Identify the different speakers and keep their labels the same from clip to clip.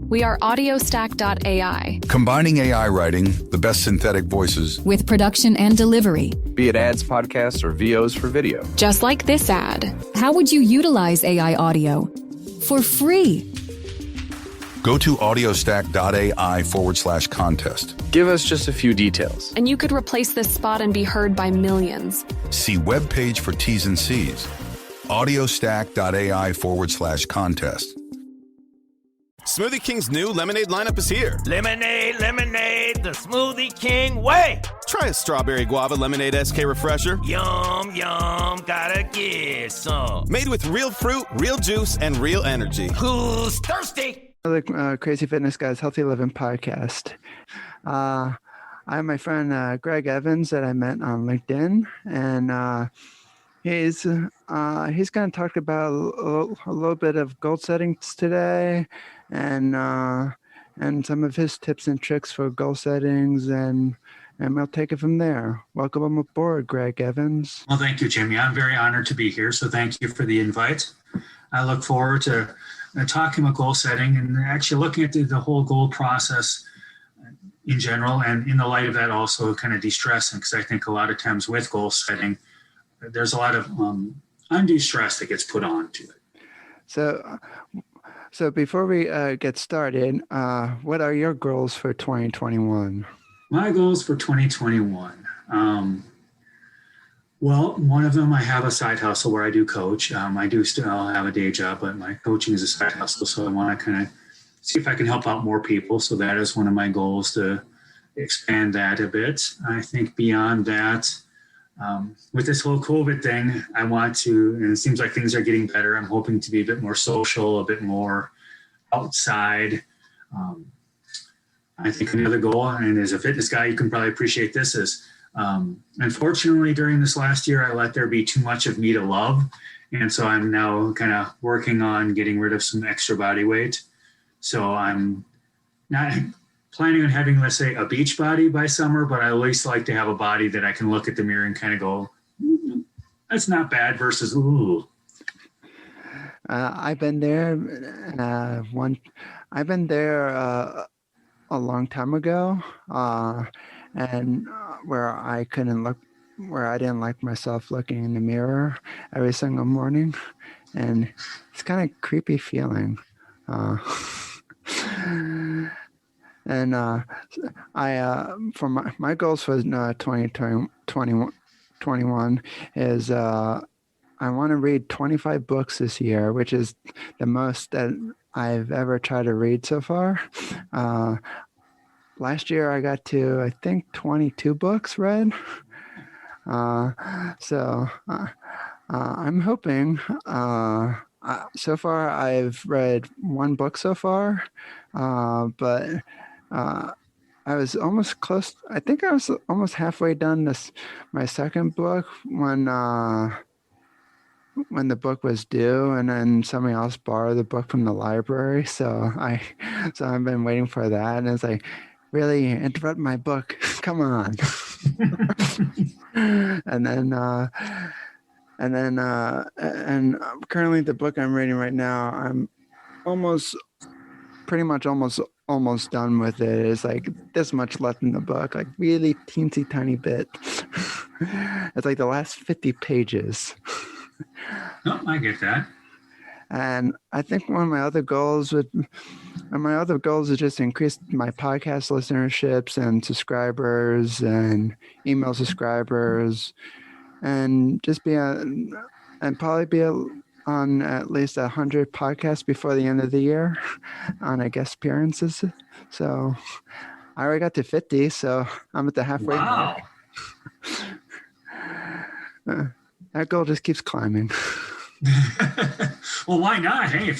Speaker 1: We are audiostack.ai.
Speaker 2: Combining AI writing, the best synthetic voices,
Speaker 1: with production and delivery.
Speaker 3: Be it ads, podcasts, or VOs for video.
Speaker 1: Just like this ad. How would you utilize AI audio? For free.
Speaker 2: Go to audiostack.ai/contest.
Speaker 3: Give us just a few details.
Speaker 1: And you could replace this spot and be heard by millions.
Speaker 2: See webpage for T's and C's. audiostack.ai/contest.
Speaker 4: Smoothie King's new lemonade lineup is here.
Speaker 5: Lemonade, lemonade, the Smoothie King way.
Speaker 4: Try a strawberry guava lemonade SK refresher.
Speaker 5: Yum, yum, gotta get some.
Speaker 4: Made with real fruit, real juice, and real energy.
Speaker 5: Who's thirsty?
Speaker 6: The Crazy Fitness Guy's Healthy Living podcast. I have my friend Greg Evans that I met on LinkedIn, and he's going to talk about a little bit of goal settings today, and some of his tips and tricks for goal settings, and we'll take it from there. Welcome aboard, Greg Evans.
Speaker 7: Well, thank you, Jimmy. I'm very honored to be here, so thank you for the invite. I look forward to talking about goal setting and actually looking at the whole goal process in general, and in the light of that also kind of de-stressing, because I think a lot of times with goal setting, there's a lot of undue stress that gets put on to it.
Speaker 6: So before we get started, what are your goals for 2021?
Speaker 7: My goals for 2021. Well, one of them, I have a side hustle where I do coach. I do still have a day job, but my coaching is a side hustle. So I want to kind of see if I can help out more people. So that is one of my goals, to expand that a bit. I think beyond that, with this whole COVID thing, I want to, and it seems like things are getting better. I'm hoping to be a bit more social, a bit more outside. I think another goal, and as a fitness guy, you can probably appreciate this, is unfortunately during this last year, I let there be too much of me to love. And so I'm now kind of working on getting rid of some extra body weight. So I'm not planning on having, let's say, a beach body by summer, but I at least like to have a body that I can look at the mirror and kind of go, that's not bad, versus, ooh.
Speaker 6: I've been there. I've been there a long time ago, and where I didn't like myself looking in the mirror every single morning, and it's kind of creepy feeling. And for my goals for 2021 is I want to read 25 books this year, which is the most that I've ever tried to read so far. Last year I got to, I think, 22 books read. So I'm hoping. So far I've read one book so far, but I was almost close. I think I was almost halfway done my second book when the book was due, and then somebody else borrowed the book from the library. So I've been waiting for that, and it's like, really, interrupt my book? Come on. And currently the book I'm reading right now, I'm pretty much almost done with it. It's like this much left in the book, like really teensy tiny bit. It's like the last 50 pages.
Speaker 7: No, I get that.
Speaker 6: And I think one of my other goals is just increase my podcast listenerships and subscribers and email subscribers, and just probably be on at least 100 podcasts before the end of the year on guest appearances. So I already got to 50, so I'm at the halfway mark. That goal just keeps climbing.
Speaker 7: Well, why not? Hey,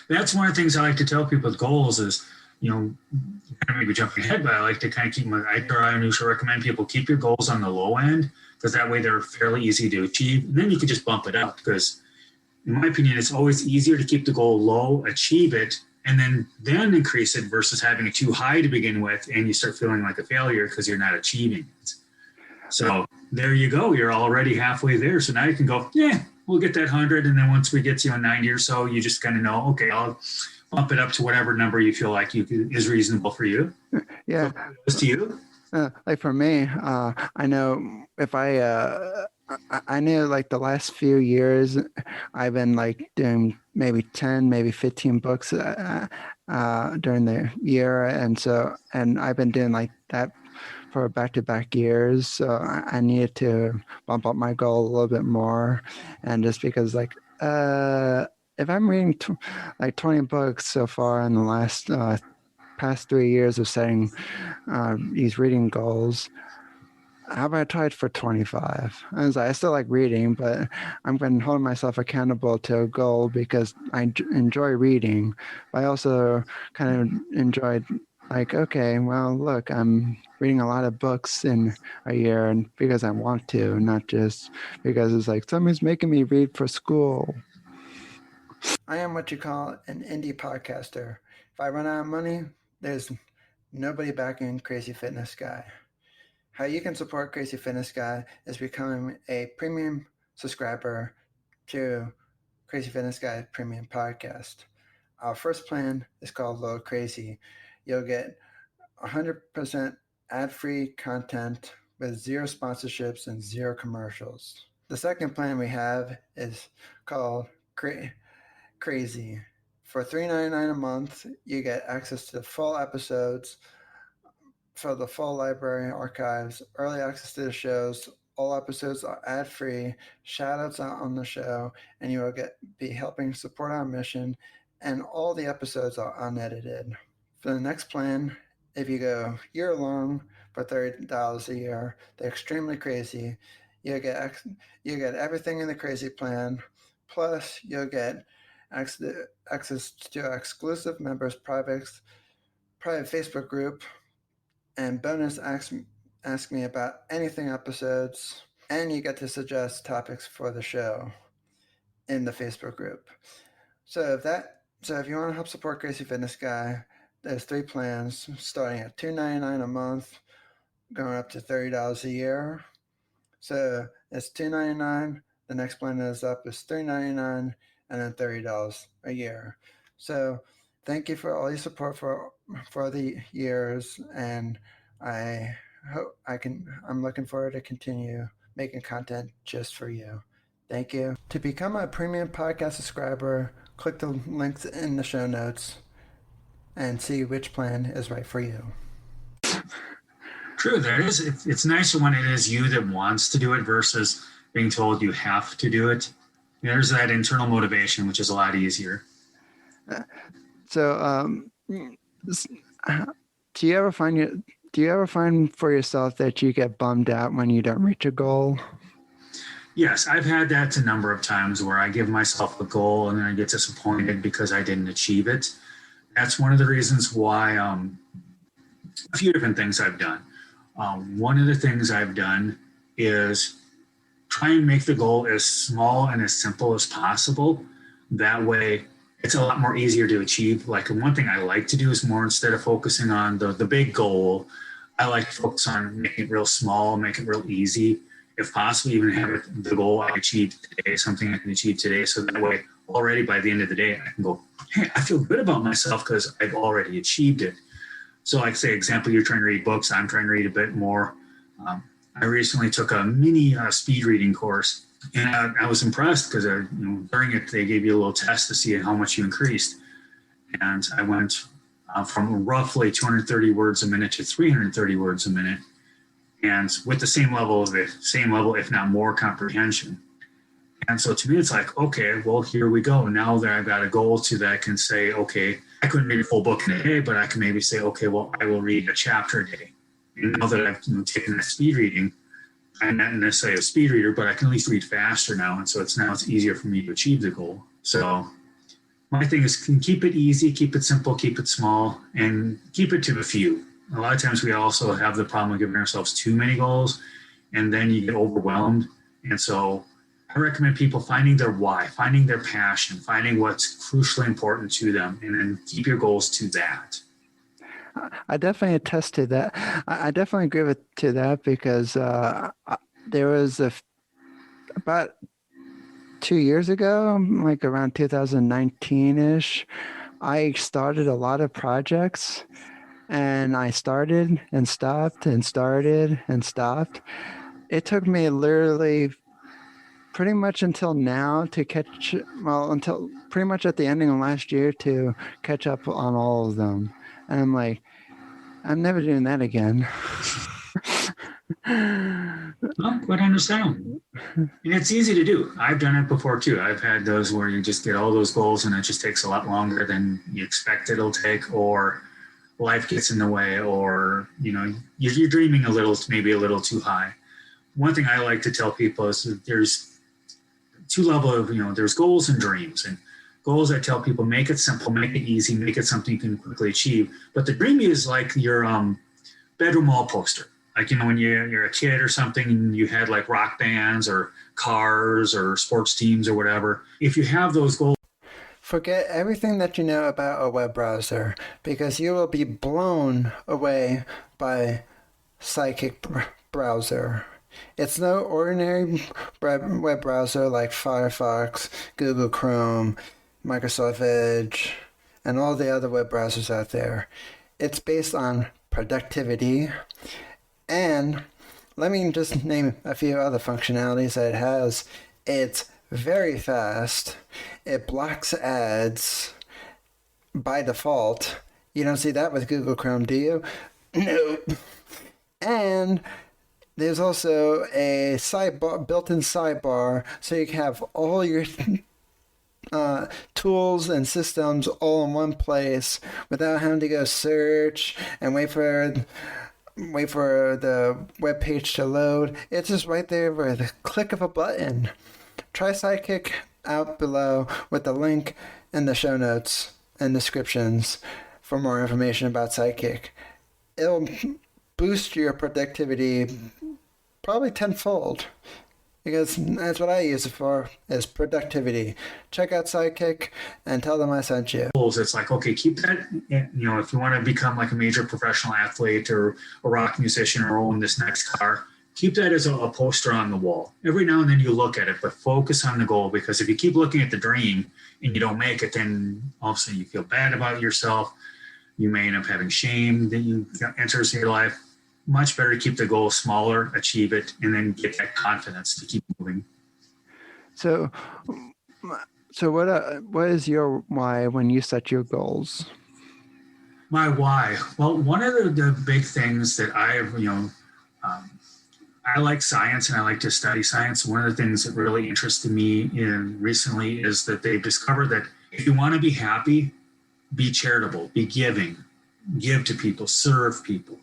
Speaker 7: that's one of the things I like to tell people with goals is, maybe jumping ahead, but I like to kind of I usually recommend people keep your goals on the low end, because that way they're fairly easy to achieve. And then you can just bump it up, because in my opinion, it's always easier to keep the goal low, achieve it, and then increase it, versus having it too high to begin with, and you start feeling like a failure because you're not achieving it. So there you go. You're already halfway there. So now you can go, we'll get that 100. And then once we get to 90 or so, you just kind of know, okay, I'll bump it up to whatever number you feel like is reasonable for you.
Speaker 6: Yeah.
Speaker 7: So, to you.
Speaker 6: Like for me, I know if I knew like the last few years, I've been like doing maybe 10, maybe 15 books during the year. And I've been doing like that for back-to-back years. So I needed to bump up my goal a little bit more. And just because like, if I'm reading like 20 books so far in the last past 3 years of setting these reading goals, how about I try it for 25? I still like reading, but I'm going to hold myself accountable to a goal because I enjoy reading. But I also kind of enjoyed like, okay, well, look, I'm reading a lot of books in a year and because I want to, not just because it's like somebody's making me read for school. I am what you call an indie podcaster. If I run out of money, there's nobody backing Crazy Fitness Guy. How you can support Crazy Fitness Guy is becoming a premium subscriber to Crazy Fitness Guy Premium Podcast. Our first plan is called Low Crazy. You'll get 100% ad-free content with zero sponsorships and zero commercials. The second plan we have is called Crazy. For $3.99 a month, you get access to full episodes for the full library archives, early access to the shows. All episodes are ad-free, shout-outs on the show, and you will be helping support our mission, and all the episodes are unedited. For the next plan, if you go year-long for $30 a year, they're extremely crazy. You get everything in the crazy plan, plus you'll get access to exclusive members' private Facebook group, and bonus ask me about anything episodes, and you get to suggest topics for the show in the Facebook group. So if you want to help support Crazy Fitness Guy, there's 3 plans starting at $2.99 a month, going up to $30 a year. So it's $2.99. The next plan is up is $3.99, and then $30 a year. So thank you for all your support for the years, and I'm looking forward to continue making content just for you. Thank you. To become a premium podcast subscriber, click the links in the show notes and see which plan is right for you.
Speaker 7: True, that is. It's nicer when it is you that wants to do it versus being told you have to do it. There's that internal motivation, which is a lot easier.
Speaker 6: So, do you ever find for yourself that you get bummed out when you don't reach a goal?
Speaker 7: Yes, I've had that a number of times where I give myself a goal and then I get disappointed because I didn't achieve it. That's one of the reasons why a few different things I've done. One of the things I've done is try and make the goal as small and as simple as possible. That way, it's a lot more easier to achieve. Like one thing I like to do is more instead of focusing on the big goal, I like to focus on making it real small, make it real easy. If possible, even have the goal I achieved today, something I can achieve today. So that way, already by the end of the day, I can go, hey, I feel good about myself because I've already achieved it. So like say, example, you're trying to read books, I'm trying to read a bit more. I recently took a mini speed reading course, and I was impressed because during it, they gave you a little test to see how much you increased. And I went from roughly 230 words a minute to 330 words a minute. And with the same level, if not more comprehension. And so to me, it's like, okay, well, here we go. Now that I've got a goal that I can say, okay, I couldn't read a full book in a day, but I can maybe say, okay, well, I will read a chapter a day. And now that I've taken that speed reading, I'm not necessarily a speed reader, but I can at least read faster now. And so it's easier for me to achieve the goal. So my thing is keep it easy, keep it simple, keep it small, and keep it to a few. A lot of times we also have the problem of giving ourselves too many goals, and then you get overwhelmed. And so I recommend people finding their why, finding their passion, finding what's crucially important to them, and then keep your goals to that.
Speaker 6: I definitely attest to that. I definitely agree to that because there was about 2 years ago, like around 2019-ish, I started a lot of projects, and I started and stopped and started and stopped. It took me literally pretty much until now to catch, well, until pretty much at the ending of last year to catch up on all of them. And I'm like, I'm never doing that again.
Speaker 7: Well, quite understandable. And it's easy to do. I've done it before too. I've had those where you just get all those goals and it just takes a lot longer than you expect it'll take, or life gets in the way, or, you know, you're dreaming maybe a little too high. One thing I like to tell people is that there's two levels of, there's goals and dreams. And goals, I tell people, make it simple, make it easy, make it something you can quickly achieve. But the dream is like your bedroom wall poster. Like, when you're a kid or something and you had like rock bands or cars or sports teams or whatever. If you have those goals,
Speaker 6: forget everything that you know about a web browser, because you will be blown away by Psychic Browser. It's no ordinary web browser like Firefox, Google Chrome, Microsoft Edge, and all the other web browsers out there. It's based on productivity. And let me just name a few other functionalities that it has. It's very fast. It blocks ads by default. You don't see that with Google Chrome, do you? No. And there's also a built-in sidebar, so you can have all your tools and systems all in one place without having to go search and wait for the web page to load. It's just right there with a click of a button. Try Sidekick out below with the link in the show notes and descriptions for more information about Sidekick. It'll boost your productivity probably tenfold, because that's what I use it for, is productivity. Check out Sidekick and tell them I sent you.
Speaker 7: It's like, okay, keep that, if you want to become like a major professional athlete or a rock musician or own this next car, keep that as a poster on the wall. Every now and then you look at it, but focus on the goal, because if you keep looking at the dream and you don't make it, then all of a sudden you feel bad about yourself. You may end up having shame that enters your life. Much better to keep the goal smaller, achieve it, and then get that confidence to keep moving.
Speaker 6: So what is your why when you set your goals?
Speaker 7: My why? Well, one of the big things that I like science and I like to study science. One of the things that really interested me recently is that they've discovered that if you want to be happy, be charitable, be giving, give to people, serve people.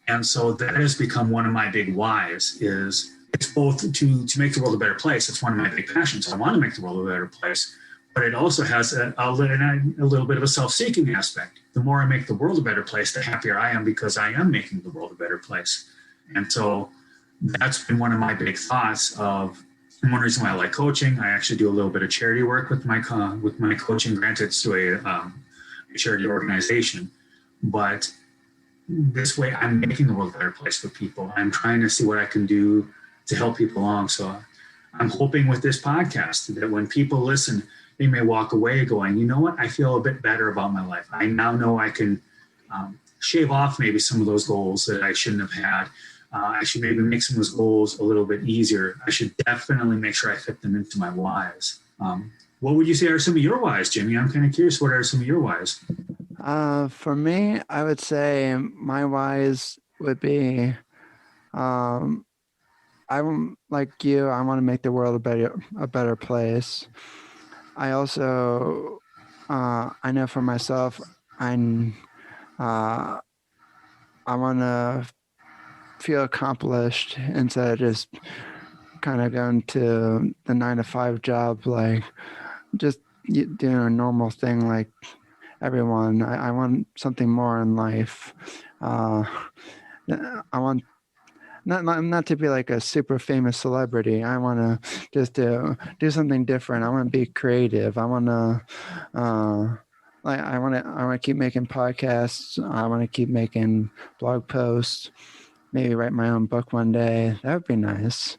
Speaker 7: And so that has become one of my big whys. It's both to make the world a better place. It's one of my big passions. I want to make the world a better place, but it also has a little bit of a self-seeking aspect. The more I make the world a better place, the happier I am, because I am making the world a better place. And so that's been one of my big thoughts of, and one reason why I like coaching. I actually do a little bit of charity work with my coaching. Granted, it's through a charity organization, but this way I'm making the world a better place for people. I'm trying to see what I can do to help people along. So I'm hoping with this podcast that when people listen, they may walk away going, you know what, I feel a bit better about my life. I now know I can shave off maybe some of those goals that I shouldn't have had. I should maybe make some of those goals a little bit easier. I should definitely make sure I fit them into my whys. What would you say are some of your whys, Jimmy? I'm kind of curious, what are some of your whys?
Speaker 6: For me, I would say my whys would be, I'm like you. I want to make the world a better place. I also, I know for myself, I want to feel accomplished instead of just kind of going to the 9-to-5 job, like just doing a normal thing like everyone. I want something more in life. I want not to be like a super famous celebrity. I want to just do something different. I want to be creative. I want to I want to keep making podcasts. I want to keep making blog posts. Maybe write my own book one day. That would be nice.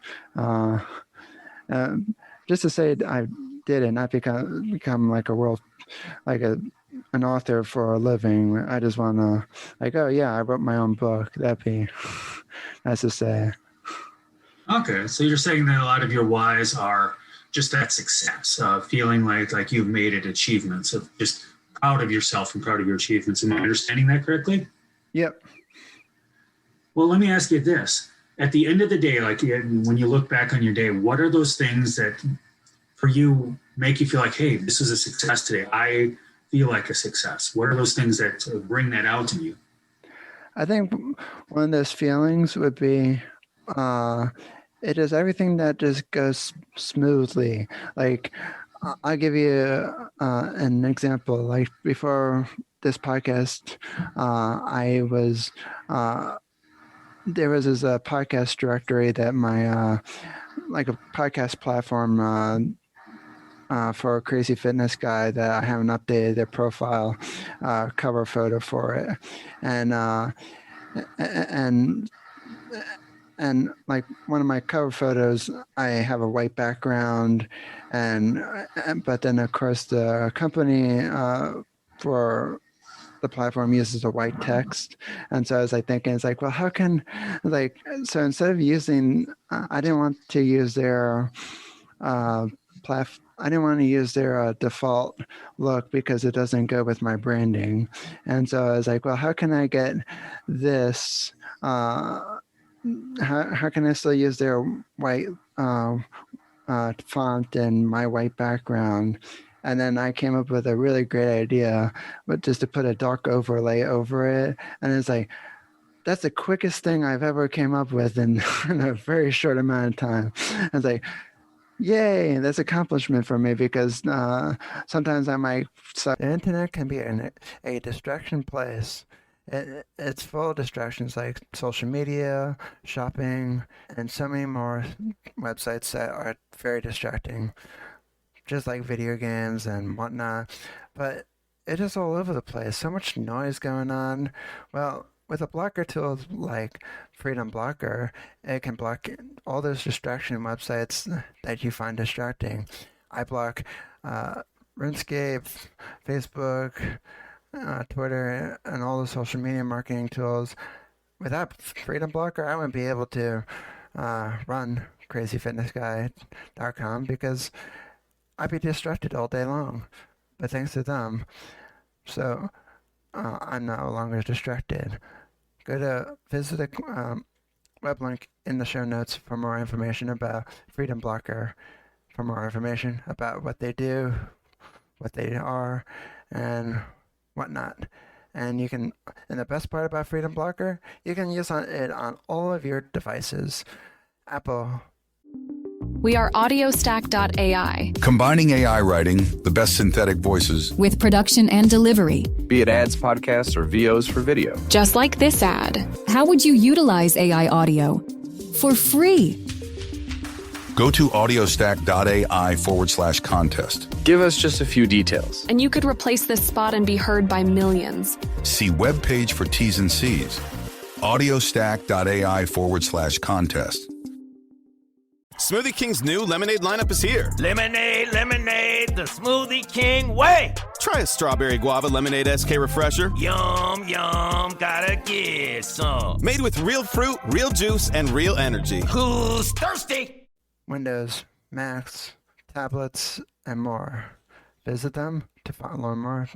Speaker 6: Just to say I did it, not become like a an author for a living. I just want to, like, oh yeah, I wrote my own book. That'd be nice to say.
Speaker 7: Okay, so you're saying that a lot of your whys are just that success, feeling like you've made it, achievements of just proud of yourself and proud of your achievements. Am I understanding that correctly?
Speaker 6: Yep.
Speaker 7: Well, let me ask you this. At the end of the day, like when you look back on your day, what are those things that for you make you feel like, hey, this is a success today? I feel like a success. What are those things that bring that out in you?
Speaker 6: I think one of those feelings would be it is everything that just goes smoothly. Like, I'll give you an example. Like, before this podcast, I was there was this podcast directory that my like a podcast platform for Crazy Fitness Guy that I haven't updated their profile cover photo for it, and like one of my cover photos, I have a white background, but then of course the company for the platform uses a white text, and so I was like thinking, it's like, well, how can, like, so instead of using, I didn't want to use their I didn't want to use their default look because it doesn't go with my branding, and so I was like, well, how can I get this? How can I still use their white font and my white background? And then I came up with a really great idea, but just to put a dark overlay over it. And it's like, that's the quickest thing I've ever came up with in a very short amount of time. I was like, yay, that's accomplishment for me, because sometimes I might. The internet can be a distraction place. It's full of distractions like social media, shopping, and so many more websites that are very distracting, just like video games and whatnot. But it is all over the place. So much noise going on. Well, with a blocker tool like Freedom Blocker, it can block all those distraction websites that you find distracting. I block RuneScape, Facebook, Twitter, and all the social media marketing tools. Without Freedom Blocker, I wouldn't be able to run CrazyFitnessGuy.com because I'd be distracted all day long. But thanks to them, so I'm no longer distracted. Go to visit the web link in the show notes for more information about Freedom Blocker, for more information about what they do, what they are, and whatnot. And you can, and the best part about Freedom Blocker, you can use it on all of your devices. Apple.
Speaker 1: We are audiostack.ai
Speaker 2: Combining AI writing, the best synthetic voices,
Speaker 1: with production and delivery.
Speaker 3: Be it ads, podcasts, or VOs for video.
Speaker 1: Just like this ad. How would you utilize AI audio? For free.
Speaker 2: go to audiostack.ai/contest.
Speaker 3: Give us just a few details.
Speaker 8: And you could replace this spot and be heard by millions.
Speaker 2: See webpage for T's and C's. audiostack.ai/contest.
Speaker 4: Smoothie King's new lemonade lineup is here.
Speaker 5: Lemonade, lemonade, the Smoothie King way.
Speaker 4: Try a strawberry guava lemonade SK refresher.
Speaker 5: Yum, yum, gotta get some.
Speaker 4: Made with real fruit, real juice, and real energy.
Speaker 5: Who's thirsty?
Speaker 6: Windows, Macs, tablets, and more. Visit them to learn more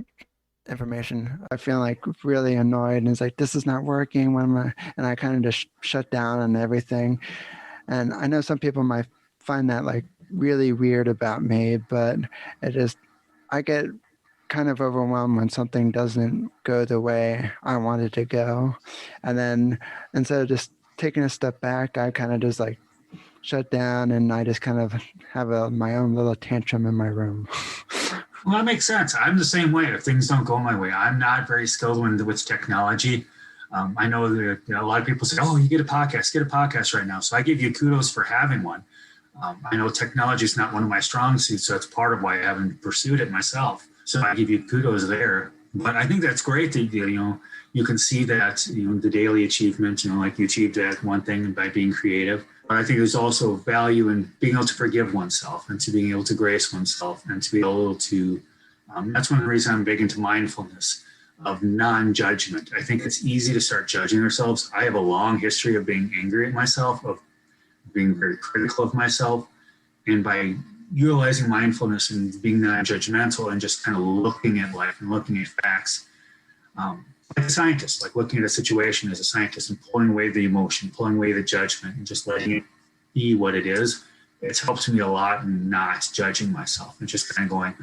Speaker 6: information. I feel like really annoyed, and it's like, this is not working. And I kind of just shut down on everything. And I know some people might find that like really weird about me, but I get kind of overwhelmed when something doesn't go the way I want it to go. And then instead of just taking a step back, I kind of just like shut down, and I just kind of have my own little tantrum in my room.
Speaker 7: Well, that makes sense. I'm the same way. If things don't go my way, I'm not very skilled with technology. I know that a lot of people say, oh, you get a podcast right now. So I give you kudos for having one. I know technology is not one of my strong suits, so that's part of why I haven't pursued it myself. So I give you kudos there. But I think that's great that, you can see that, the daily achievement, like you achieved that one thing by being creative. But I think there's also value in being able to forgive oneself and to being able to grace oneself and to be able to That's one reason I'm big into mindfulness, of non-judgment. I think it's easy to start judging ourselves. I have a long history of being angry at myself, of being very critical of myself. And by utilizing mindfulness and being non-judgmental and just kind of looking at life and looking at facts, like a scientist, like looking at a situation as a scientist and pulling away the emotion, pulling away the judgment, and just letting it be what it is, it's helped me a lot in not judging myself and just kind of going,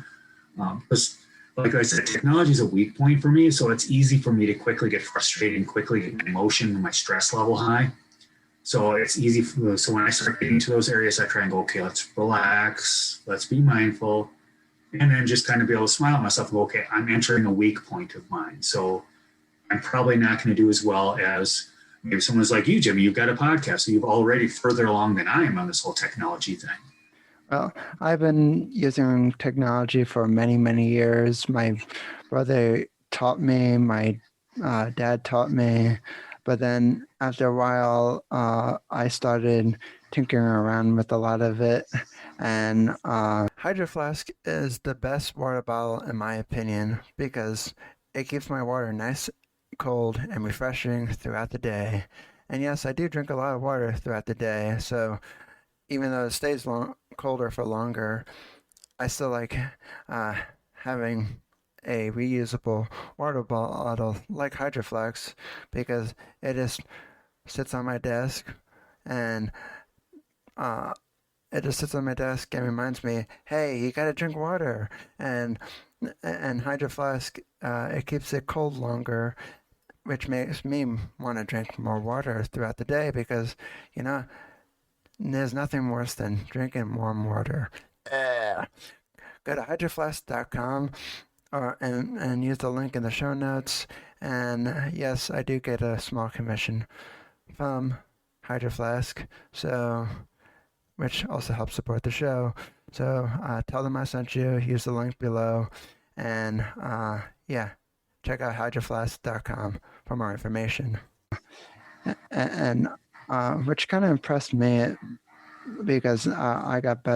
Speaker 7: because like I said, technology is a weak point for me. So it's easy for me to quickly get frustrated and quickly get my emotion and my stress level high. So it's easy. So when I start getting to those areas, I try and go, okay, let's relax, let's be mindful, and then just kind of be able to smile at myself and go, okay, I'm entering a weak point of mine. So I'm probably not going to do as well as maybe someone's like you, Jimmy. You've got a podcast, so you've already further along than I am on this whole technology thing.
Speaker 6: Well, I've been using technology for many, many years. My brother taught me, my dad taught me, but then after a while, I started tinkering around with a lot of it. And Hydro Flask is the best water bottle, in my opinion, because it keeps my water nice, cold, and refreshing throughout the day. And yes, I do drink a lot of water throughout the day, so even though it stays colder for longer, I still like having a reusable water bottle like Hydro Flask, because it just sits on my desk and reminds me, hey, you gotta drink water. And Hydro Flask, it keeps it cold longer, which makes me want to drink more water throughout the day, because there's nothing worse than drinking warm water. Go to hydroflask.com and use the link in the show notes. And yes, I do get a small commission from Hydro Flask, which also helps support the show. So tell them I sent you. Use the link below. And check out hydroflask.com for more information. And which kind of impressed me, because I got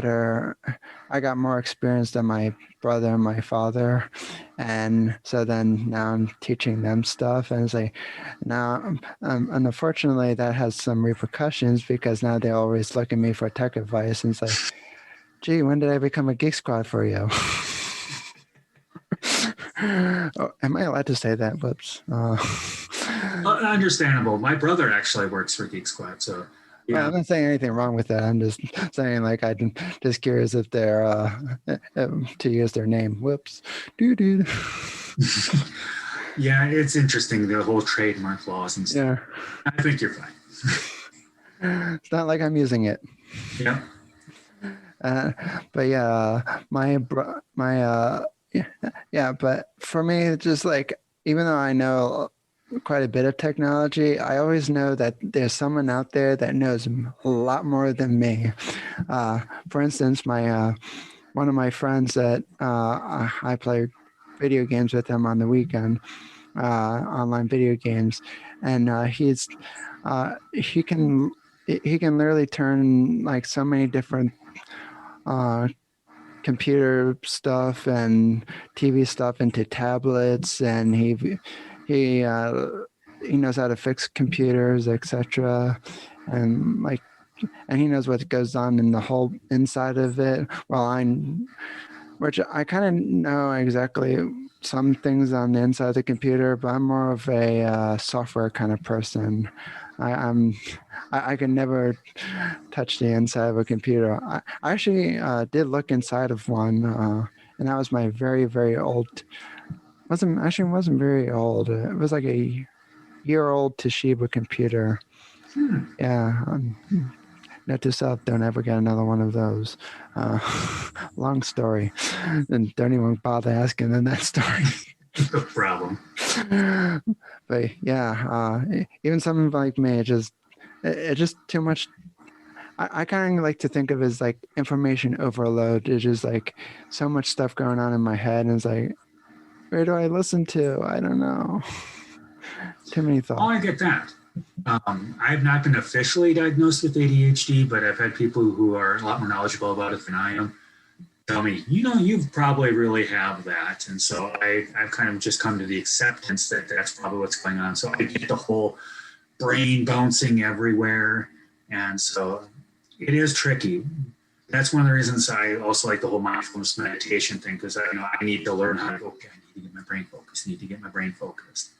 Speaker 6: more experience than my brother and my father, and so then now I'm teaching them stuff, and it's like now, and unfortunately that has some repercussions, because now they always look at me for tech advice, and it's like, gee, when did I become a Geek Squad for you? Oh, am I allowed to say that? Whoops.
Speaker 7: Understandable. My brother actually works for Geek Squad, so yeah.
Speaker 6: Well, I'm not saying anything wrong with that. I'm just saying, like, I'm just curious if they're to use their name. Whoops. Doo-doo.
Speaker 7: Yeah, it's interesting, the whole trademark laws and stuff.
Speaker 6: Yeah.
Speaker 7: I think you're fine.
Speaker 6: It's not like I'm using it.
Speaker 7: Yeah.
Speaker 6: But yeah, but for me, it's just like, even though I know quite a bit of technology, I always know that there's someone out there that knows a lot more than me. For instance, my one of my friends that I play video games with him on the weekend, online video games, and he can literally turn like so many different computer stuff and TV stuff into tablets, and he knows how to fix computers, etc. And he knows what goes on in the whole inside of it. Which I kind of know exactly some things on the inside of the computer, but I'm more of a software kind of person. I can never touch the inside of a computer. I actually did look inside of one, and that was my very, very old. Wasn't very old. It was like a year-old Toshiba computer. Yeah. Note to self: don't ever get another one of those. Long story, and don't even bother asking in that story.
Speaker 7: No problem.
Speaker 6: But yeah, even something like me, it's just too much. I kind of like to think of it as like information overload. It's just like so much stuff going on in my head, and it's like, where do I listen to? I don't know. Too many thoughts.
Speaker 7: Oh, I get that. I've not been officially diagnosed with ADHD, but I've had people who are a lot more knowledgeable about it than I am tell me, you've probably really have that. And so I've kind of just come to the acceptance that that's probably what's going on. So I get the whole brain bouncing everywhere. And so it is tricky. That's one of the reasons I also like the whole mindfulness meditation thing, because I need to learn how to, okay, I need to get my brain focused.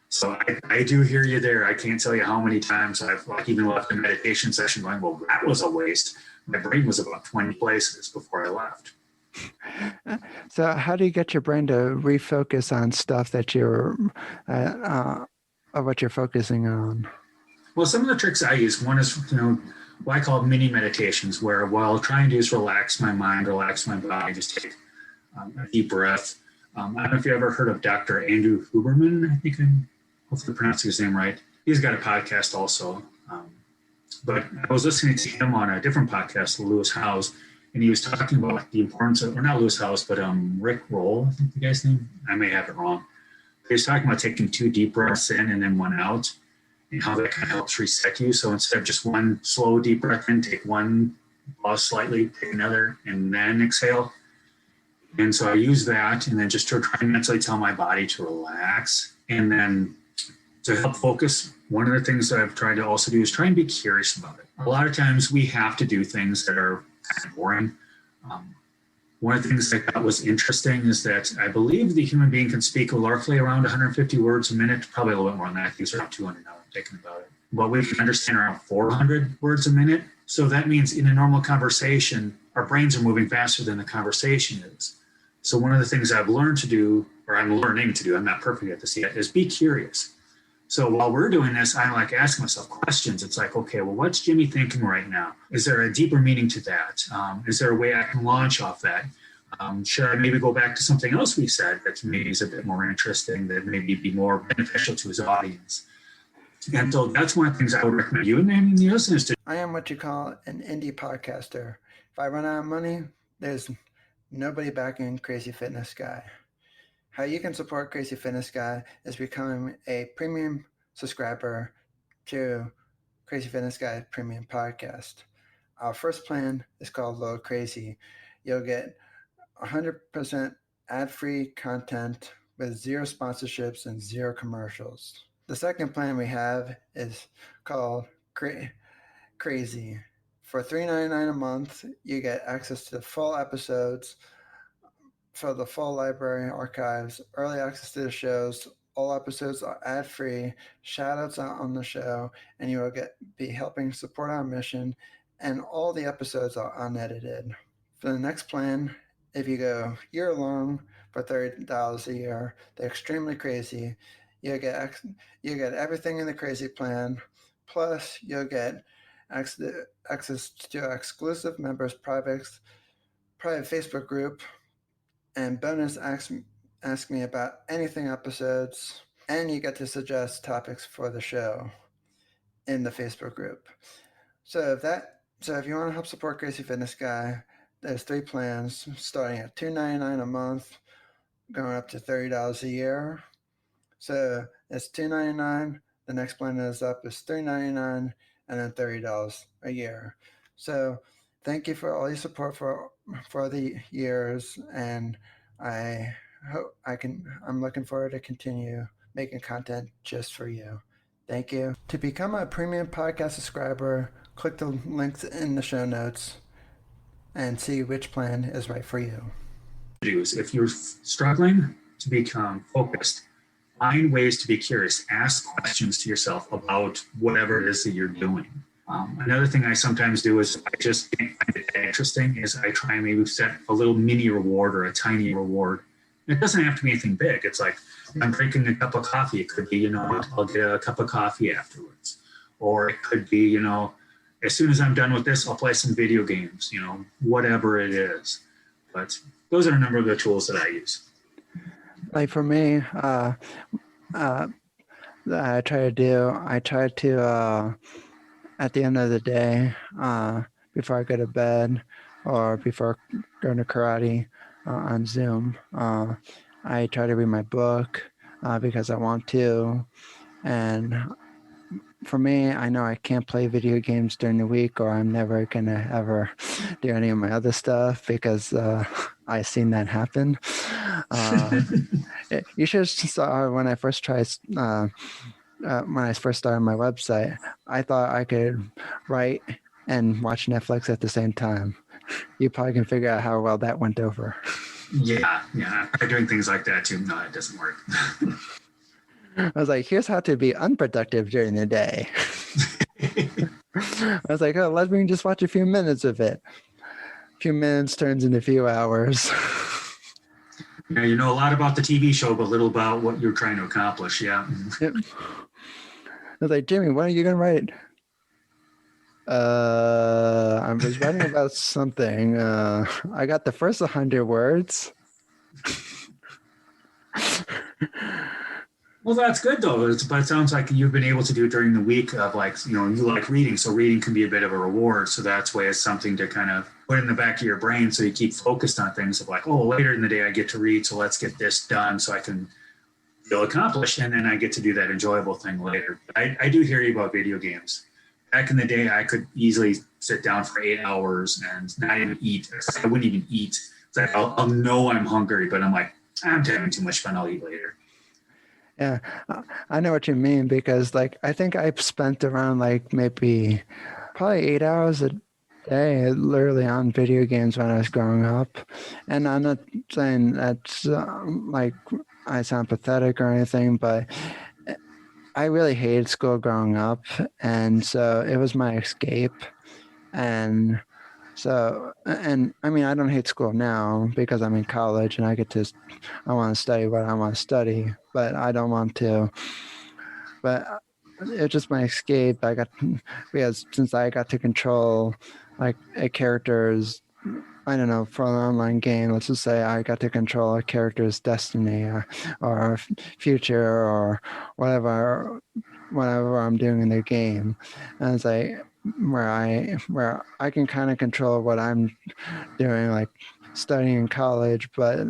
Speaker 7: So I do hear you there. I can't tell you how many times I've even left a meditation session going, well, that was a waste. My brain was about 20 places before I left.
Speaker 6: So how do you get your brain to refocus on stuff that what you're focusing on?
Speaker 7: Well, some of the tricks I use, one is, what I call mini meditations, where what I'll try and do is relax my mind, relax my body, just take a deep breath. I don't know if you ever heard of Dr. Andrew Huberman. I think I'm hopefully pronouncing his name right. He's got a podcast also. But I was listening to him on a different podcast, Lewis Howes, and he was talking about the importance of, or not Lewis Howes, but Rick Roll, I think the guy's name. I may have it wrong. He was talking about taking 2 deep breaths in and then 1 out, and how that kind of helps reset you. So instead of just 1 slow deep breath in, take 1, pause slightly, take another, and then exhale. And so I use that, and then just to try and mentally tell my body to relax. And then to help focus, one of the things that I've tried to also do is try and be curious about it. A lot of times we have to do things that are kind of boring. One of the things I thought was interesting is that I believe the human being can speak roughly around 150 words a minute, probably a little bit more than that. I think it's around 200 now, I'm thinking about it. But we can understand around 400 words a minute. So that means in a normal conversation, our brains are moving faster than the conversation is. So one of the things I've learned to do, or I'm learning to do, I'm not perfect at this yet, is be curious. So while we're doing this, I like asking myself questions. It's like, okay, well, what's Jimmy thinking right now? Is there a deeper meaning to that? Is there a way I can launch off that? Should I maybe go back to something else we said that maybe is a bit more interesting, that maybe be more beneficial to his audience? And so that's one of the things I would recommend you and the listeners to.
Speaker 6: I am what you call an indie podcaster. If I run out of money, there's nobody backing Crazy Fitness Guy. How you can support Crazy Fitness Guy is becoming a premium subscriber to Crazy Fitness Guy Premium Podcast. Our first plan is called Low Crazy. You'll get 100% ad-free content with 0 sponsorships and 0 commercials. The second plan we have is called Crazy. For $3.99 a month, you get access to the full episodes, for the full library archives, early access to the shows. All episodes are ad-free, shout-outs on the show, and you will be helping support our mission, and all the episodes are unedited. For the next plan, if you go year-long for $30 a year, they're extremely crazy. You'll get everything in the crazy plan, plus you'll get access to exclusive members' private Facebook group, and bonus ask me about anything episodes, and you get to suggest topics for the show in the Facebook group. So if you want to help support Crazy Fitness Guy, there's 3 plans starting at $2.99 a month, going up to $30 a year. So it's $2.99. The next plan is $3.99, and then $30 a year. So thank you for all your support for the years, and I'm looking forward to continue making content just for you. Thank you. To become a premium podcast subscriber, click the links in the show notes and see which plan is right for you.
Speaker 7: If you're struggling to become focused, find ways to be curious. Ask questions to yourself about whatever it is that you're doing. Another thing I sometimes do is I just can't find it that interesting is I try and maybe set a little mini reward or a tiny reward. It doesn't have to be anything big. It's like I'm drinking a cup of coffee. It could be, I'll get a cup of coffee afterwards. Or it could be, as soon as I'm done with this, I'll play some video games, whatever it is. But those are a number of the tools that I use.
Speaker 6: Like for me, I try to at the end of the day, before I go to bed or before going to karate on Zoom, I try to read my book because I want to. And for me, I know I can't play video games during the week, or I'm never gonna ever do any of my other stuff because I've seen that happen. You should have saw when I first tried. When I first started my website, I thought I could write and watch Netflix at the same time. You probably can figure out how well that went over.
Speaker 7: Yeah. I tried doing things like that too. No, it doesn't work.
Speaker 6: I was like, here's how to be unproductive during the day. I was like, oh, let me just watch a few minutes of it. A few minutes turns into a few hours.
Speaker 7: Yeah, you know a lot about the TV show, but little about what you're trying to accomplish. Yeah.
Speaker 6: Yep. I was like, Jimmy, when are you going to write? I was writing about something. I got the first 100 words.
Speaker 7: Well, that's good though. But it sounds like you've been able to do it during the week of like, you like reading. So reading can be a bit of a reward. So that's why it's something to kind of put in the back of your brain. So you keep focused on things of like, oh, later in the day I get to read. So let's get this done so I can feel accomplished. And then I get to do that enjoyable thing later. I do hear you about video games. Back in the day, I could easily sit down for 8 hours and not even eat. I wouldn't even eat. Like, I'll know I'm hungry, but I'm like, I'm having too much fun. I'll eat later.
Speaker 6: Yeah, I know what you mean because like I think I've spent around like maybe probably 8 hours a day literally on video games when I was growing up. And I'm not saying that's like I sound pathetic or anything, but I really hated school growing up. And so it was my escape. And so, and I mean, I don't hate school now because I'm in college and I want to study what I want to study, but I don't want to. But it's just my escape. Because since I got to control like a character's, I don't know, for an online game, let's just say I got to control a character's destiny or future or whatever I'm doing in their game. And it's like, where I can kind of control what I'm doing, like studying in college, but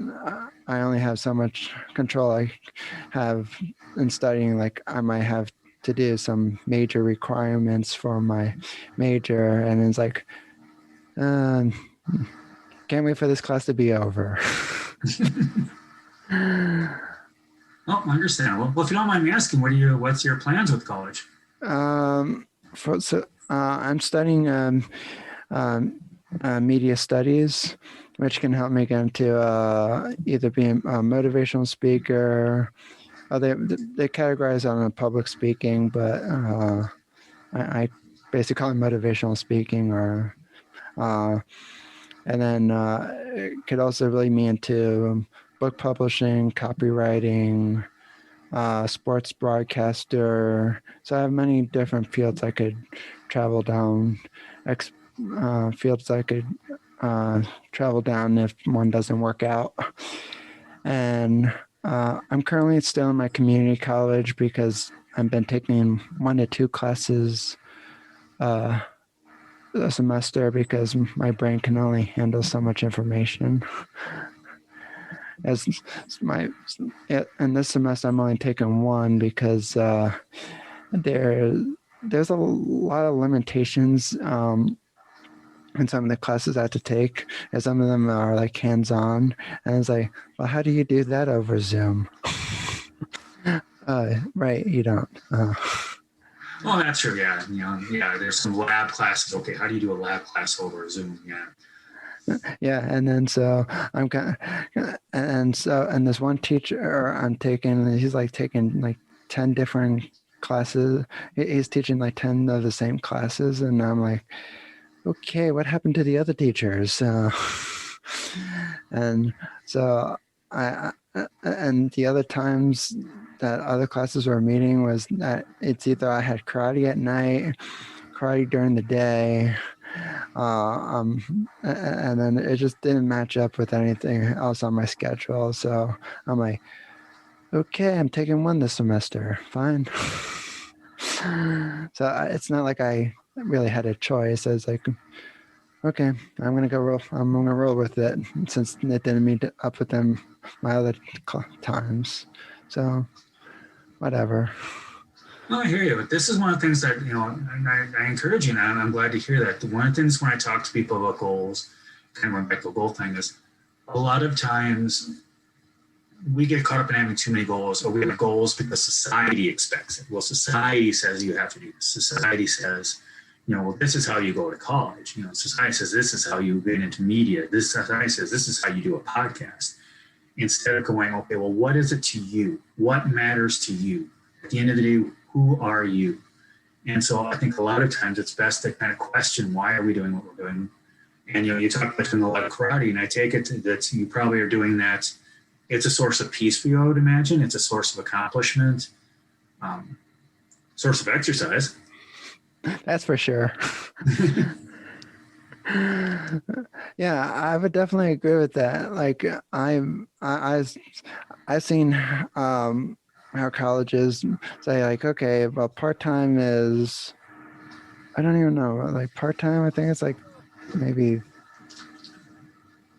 Speaker 6: I only have so much control I have in studying. Like I might have to do some major requirements for my major, and it's like, can't wait for this class to be over.
Speaker 7: Oh, understandable. Well, if you don't mind me asking, what's your plans with college?
Speaker 6: I'm studying media studies, which can help me get into either being a motivational speaker. They categorize on public speaking, but I basically call it motivational speaking, and then it could also lead me into book publishing, copywriting, sports broadcaster. So I have many different fields I could travel down, fields I could travel down if one doesn't work out. And I'm currently still in my community college because I've been taking 1 to 2 classes a semester because my brain can only handle so much information. And this semester I'm only taking 1 because there's a lot of limitations in some of the classes I have to take, and some of them are like hands-on, and it's like, well, how do you do that over Zoom? Right, you don't.
Speaker 7: Well, that's true. Yeah, there's some lab classes. Okay, how do you do a lab class over Zoom?
Speaker 6: Yeah, and then so I'm and this one teacher I'm taking, he's like taking like 10 different classes. He's teaching like 10 of the same classes, and I'm like, okay, what happened to the other teachers? And so and the other times that other classes were meeting was that it's either I had karate at night, karate during the day, and then it just didn't match up with anything else on my schedule. So I'm like, okay, I'm taking 1 this semester. Fine. So it's not like I really had a choice. I was like, okay, I'm gonna roll with it since it didn't meet up with them my other times. So whatever.
Speaker 7: Well, I hear you. But this is one of the things that, and I encourage you, and I'm glad to hear that. One of the things when I talk to people about goals, kind of went back to the goal thing, is a lot of times we get caught up in having too many goals, or we have goals because society expects it. Well, society says you have to do this. Society says, well, this is how you go to college. Society says this is how you get into media. This society says this is how you do a podcast. Instead of going, okay, well, what is it to you? What matters to you? At the end of the day, who are you? And so I think a lot of times it's best to kind of question, why are we doing what we're doing? And, you talk about doing a lot of karate, and I take it that you probably are doing that. It's a source of peace for you, I would imagine. It's a source of accomplishment, source of exercise.
Speaker 6: That's for sure. Yeah, I would definitely agree with that. Like I've seen how colleges say, like, okay, well, part-time is, I don't even know, like part-time, I think it's like maybe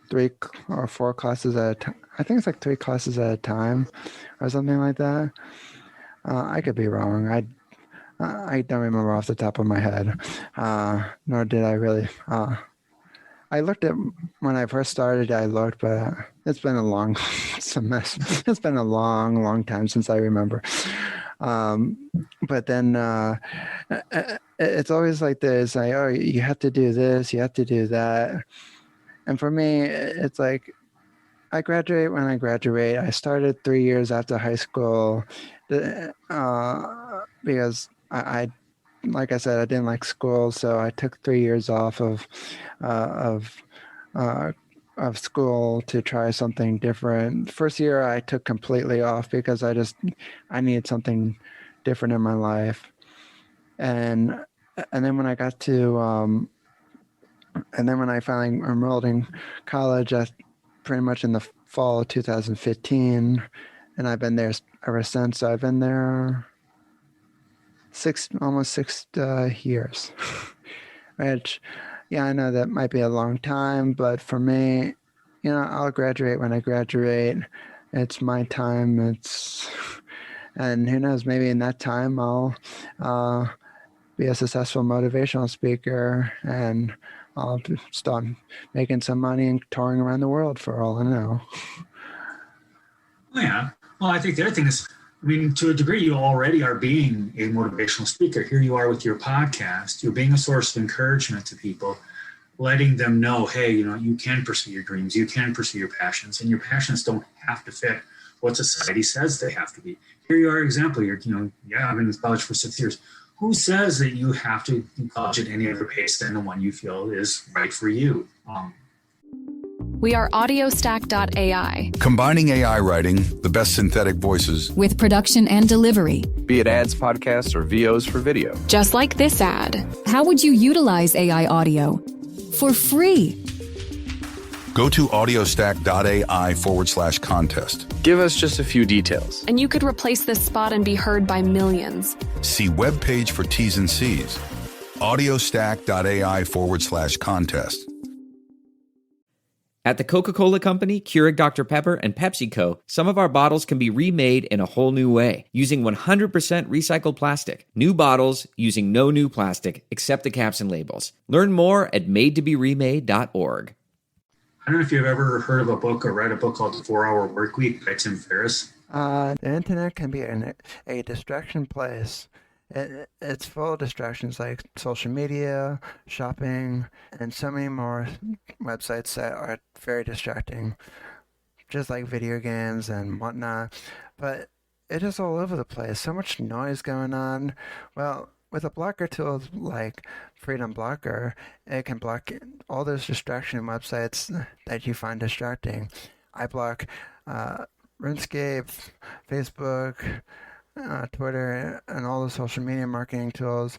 Speaker 6: 3 or 4 classes at a time. I think it's like 3 classes at a time or something like that. I could be wrong. I don't remember off the top of my head, nor did I really. I looked at when I first started. I looked, but it's been a long semester. It's been a long time since I remember. But then it's always like this: like, oh, you have to do this, you have to do that. And for me, it's like I graduate when I graduate. I started 3 years after high school because I like I said, I didn't like school, so I took 3 years off of school to try something different. First year I took completely off because I needed something different in my life. And then when I got to and then when I finally enrolled in college, pretty much in the fall of 2015, and I've been there ever since. So I've been there almost 6 years. Which, yeah, I know that might be a long time, but for me, I'll graduate when I graduate. It's my time. And who knows, maybe in that time I'll be a successful motivational speaker, and I'll start making some money and touring around the world for all I know.
Speaker 7: Oh, yeah. Well, I think the other thing is, to a degree, you already are being a motivational speaker. Here you are with your podcast. You're being a source of encouragement to people, letting them know, hey, you can pursue your dreams. You can pursue your passions, and your passions don't have to fit what society says they have to be. Here you are, example. I've been in college for 6 years. Who says that you have to do college at any other pace than the one you feel is right for you?
Speaker 8: We are audiostack.ai.
Speaker 2: Combining AI writing, the best synthetic voices,
Speaker 1: with production and delivery.
Speaker 3: Be it ads, podcasts, or VOs for video.
Speaker 8: Just like this ad.
Speaker 1: How would you utilize AI audio? For free.
Speaker 2: Go to audiostack.ai/contest.
Speaker 3: Give us just a few details.
Speaker 8: And you could replace this spot and be heard by millions.
Speaker 2: See webpage for T's and C's. audiostack.ai/contest.
Speaker 9: At the Coca-Cola Company, Keurig Dr. Pepper, and PepsiCo, some of our bottles can be remade in a whole new way, using 100% recycled plastic. New bottles using no new plastic, except the caps and labels. Learn more at madeToBeRemade.org.
Speaker 7: I don't know if you've ever heard of a book or read a book called The 4-Hour Workweek by Tim Ferriss.
Speaker 6: The internet can be a distraction place. It's full of distractions like social media, shopping, and so many more websites that are very distracting, just like video games and whatnot. But it is all over the place. So much noise going on. Well, with a blocker tool like Freedom Blocker, it can block all those distraction websites that you find distracting. I block RuneScape, Facebook, Twitter, and all the social media marketing tools.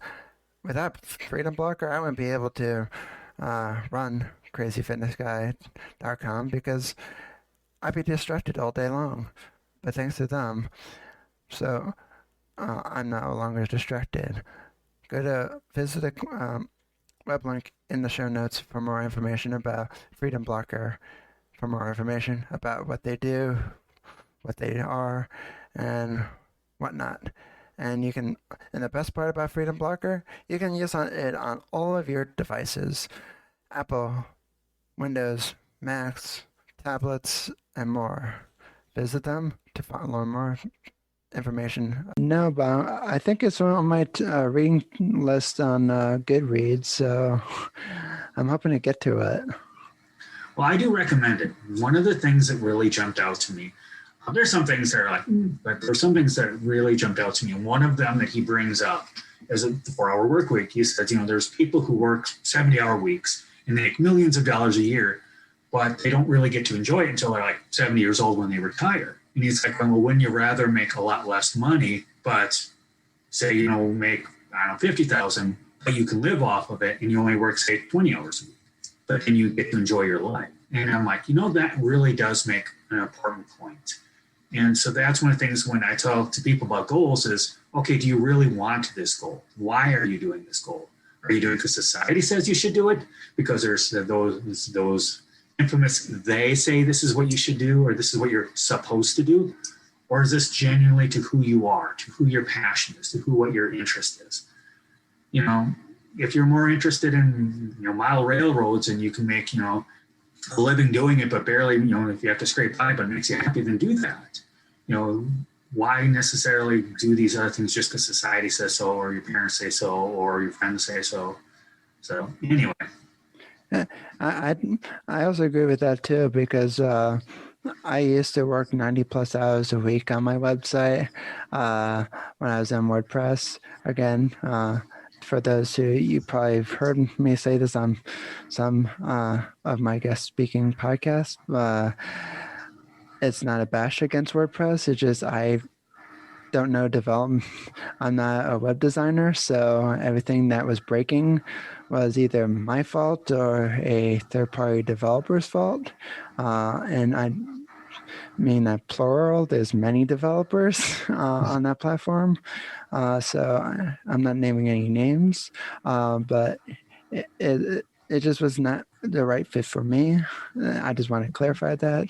Speaker 6: Without Freedom Blocker, I wouldn't be able to run CrazyFitnessGuy.com because I'd be distracted all day long. But thanks to them, so I'm no longer distracted. Visit the web link in the show notes for more information about Freedom Blocker, for more information about what they do, what they are, and whatnot. And and the best part about Freedom Blocker, you can use it on all of your devices, Apple, Windows, Macs, tablets, and more. Visit them to learn more information. No, but I think it's on my reading list on Goodreads, so I'm hoping to get to it.
Speaker 7: Well, I do recommend it. One of the things that really jumped out to me, there's some things that are like, but there's some things that really jumped out to me. And one of them that he brings up is the 4-hour work week. He says, there's people who work 70-hour weeks and they make millions of dollars a year, but they don't really get to enjoy it until they're like 70 years old when they retire. And he's like, well, wouldn't you rather make a lot less money, but say, make, 50,000, but you can live off of it and you only work, say, 20 hours a week, but then you get to enjoy your life. And I'm like, that really does make an important point. And so that's one of the things when I talk to people about goals is, okay, do you really want this goal? Why are you doing this goal? Are you doing it because society says you should do it? Because there's those infamous, they say this is what you should do, or this is what you're supposed to do? Or is this genuinely to who you are, to who your passion is, to what your interest is? If you're more interested in, mile railroads and you can make, a living doing it, but barely, if you have to scrape by, but it makes you happy, then do that. Why necessarily do these other things just because society says so, or your parents say so, or your friends say so? So anyway.
Speaker 6: I also agree with that too, because I used to work 90 plus hours a week on my website when I was on WordPress. Again, for those who you probably have heard me say this on some of my guest speaking podcasts, it's not a bash against WordPress. It's just I don't know development. I'm not a web designer, so everything that was breaking was either my fault or a third-party developer's fault. And I mean that plural. There's many developers on that platform. So I'm not naming any names, but it just was not the right fit for me. I just want to clarify that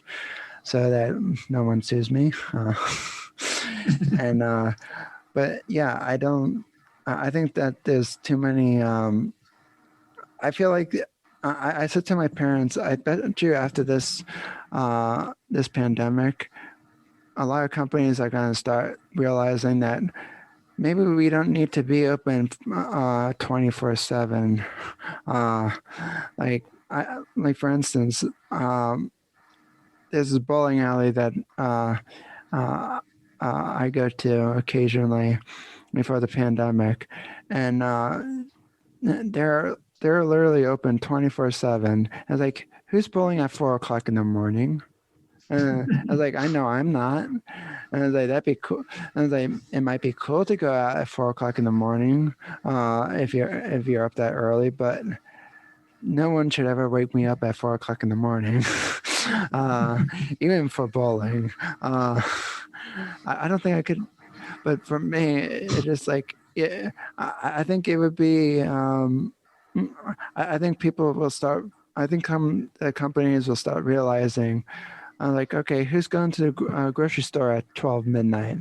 Speaker 6: so that no one sues me. But yeah, I think that there's too many, I feel like I said to my parents, I bet you after this pandemic, a lot of companies are going to start realizing that maybe we don't need to be open 24/7. Like for instance, there's this bowling alley that I go to occasionally before the pandemic, and they're literally open 24/7. I was like, who's bowling at 4:00 in the morning? I was like, I know I'm not. And I was like, that'd be cool. I was like, it might be cool to go out at 4:00 in the morning if you're up that early, but no one should ever wake me up at 4:00 in the morning, even for bowling. I don't think I could, but for me, it's just like, I think it would be, I think people will start, I think companies will start realizing, like, okay, who's going to the grocery store at 12 midnight?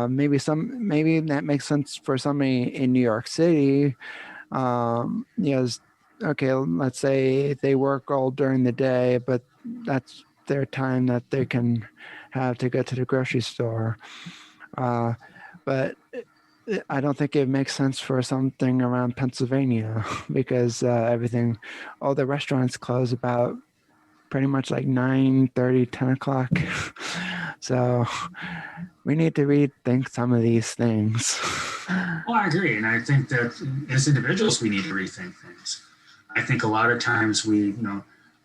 Speaker 6: Maybe that makes sense for somebody in New York City. Okay, let's say they work all during the day, but that's their time that they can have to go to the grocery store. But I don't think it makes sense for something around Pennsylvania because all the restaurants close about pretty much like 9:30, 10 o'clock. So we need to rethink some of these things.
Speaker 7: Well, I agree. And I think that as individuals, we need to rethink things. I think a lot of times I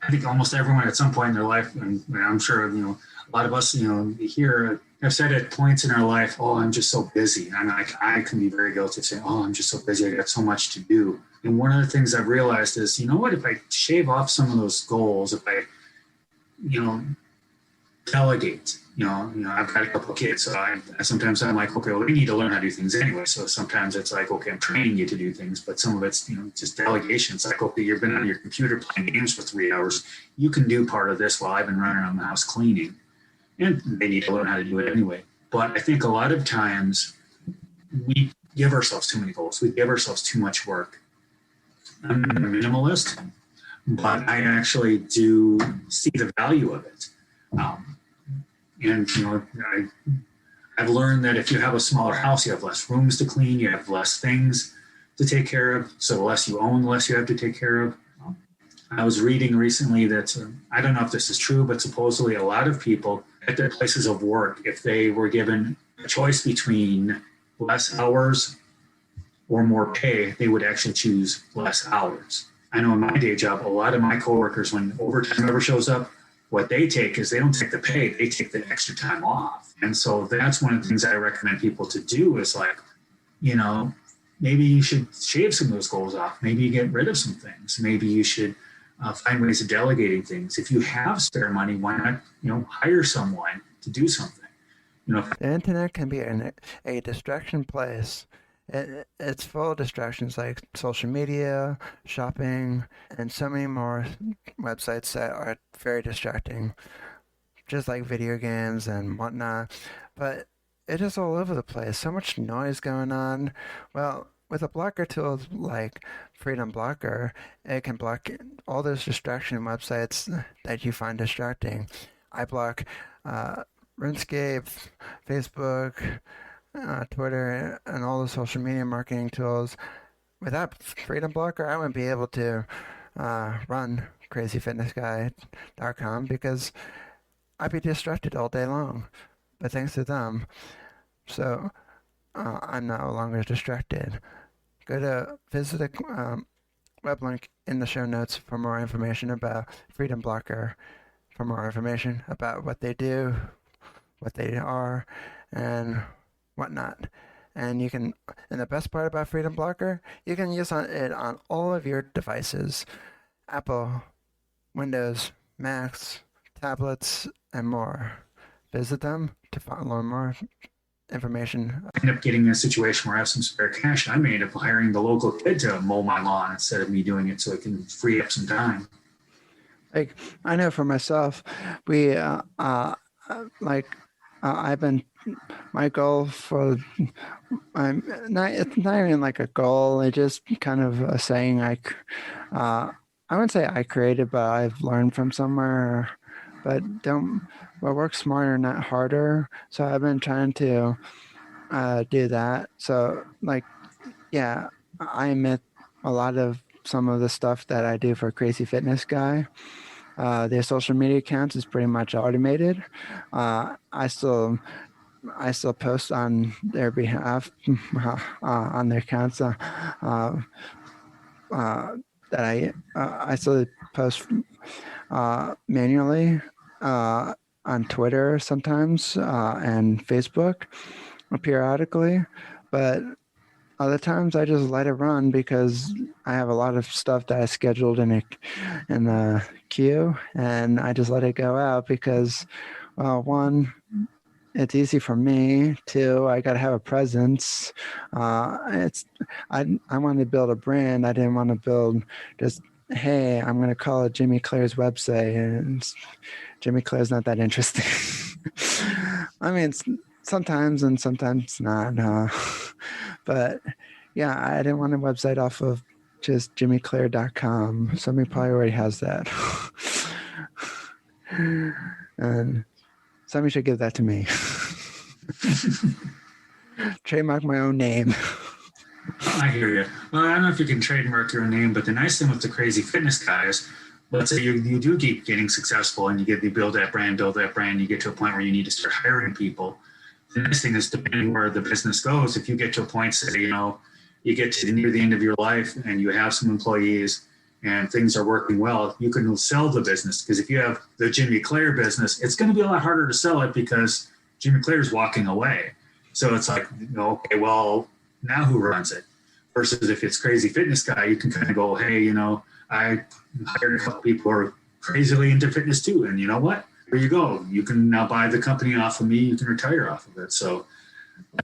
Speaker 7: think almost everyone at some point in their life, and I'm sure, a lot of us, here have said at points in our life, oh, I'm just so busy. And I can be very guilty of saying, oh, I'm just so busy. I got so much to do. And one of the things I've realized is, if I shave off some of those goals, if I, delegate, I've got a couple of kids. So sometimes I'm like, okay, well, we need to learn how to do things anyway. So sometimes it's like, okay, I'm training you to do things, but some of it's, just delegation. It's like, okay, you've been on your computer playing games for 3 hours. You can do part of this while I've been running around the house cleaning. And they need to learn how to do it anyway. But I think a lot of times we give ourselves too many goals. We give ourselves too much work. I'm a minimalist, but I actually do see the value of it. And, I've learned that if you have a smaller house, you have less rooms to clean, you have less things to take care of. So the less you own, the less you have to take care of. I was reading recently that, I don't know if this is true, but supposedly a lot of people at their places of work, if they were given a choice between less hours or more pay, they would actually choose less hours. I know in my day job, a lot of my coworkers, when overtime ever shows up, what they take is they don't take the pay, they take the extra time off. And so that's one of the things I recommend people to do is maybe you should shave some of those goals off. Maybe you get rid of some things. Maybe you should find ways of delegating things. If you have spare money, why not, hire someone to do something?
Speaker 6: The internet can be a distraction place. It's full of distractions like social media, shopping, and so many more websites that are very distracting, just like video games and whatnot. But it is all over the place. So much noise going on. Well, with a blocker tool like Freedom Blocker, it can block all those distraction websites that you find distracting. I block RuneScape, Facebook, Twitter, and all the social media marketing tools. Without Freedom Blocker, I wouldn't be able to run CrazyFitnessGuy.com because I'd be distracted all day long. But thanks to them, so I'm no longer distracted. Visit the web link in the show notes for more information about Freedom Blocker, for more information about what they do, what they are, and whatnot. And the best part about Freedom Blocker, you can use it on all of your devices: Apple, Windows, Macs, tablets, and more. Visit them to learn more information.
Speaker 7: I end up getting in a situation where I have some spare cash. I may end up hiring the local kid to mow my lawn instead of me doing it, so I can free up some time.
Speaker 6: Like, I know for myself, my goal for, it's not even like a goal, it's just kind of a saying I wouldn't say I created, but I've learned from somewhere, work smarter, not harder. So I've been trying to do that. So I admit a lot of some of the stuff that I do for Crazy Fitness Guy. Their social media accounts is pretty much automated. I still post on their behalf on their accounts that I still post manually on Twitter sometimes and Facebook periodically, but other times I just let it run because I have a lot of stuff that I scheduled in the queue, and I just let it go out because, one, it's easy for me. Two, I got to have a presence. I wanted to build a brand. I didn't want to build just, hey, I'm going to call it Jimmy Clare's website, and Jimmy Clare's not that interesting. I mean, sometimes and sometimes not. But yeah, I didn't want a website off of just jimmyclare.com. Somebody probably already has that. And somebody should give that to me. Trademark my own name.
Speaker 7: I hear you. Well, I don't know if you can trademark your name, but the nice thing with the Crazy Fitness Guy is, let's say you do keep getting successful and you build that brand, you get to a point where you need to start hiring people. The nice thing is, depending where the business goes, if you get to a point, say, you get to near the end of your life and you have some employees and things are working well, you can sell the business. Because if you have the Jimmy Clare business, it's going to be a lot harder to sell it because Jimmy Clare is walking away. So it's like, okay, well, now who runs it? Versus if it's Crazy Fitness Guy, you can kind of go, hey, I hired a couple people who are crazily into fitness too. And you know what? Here you go. You can now buy the company off of me. You can retire off of it. So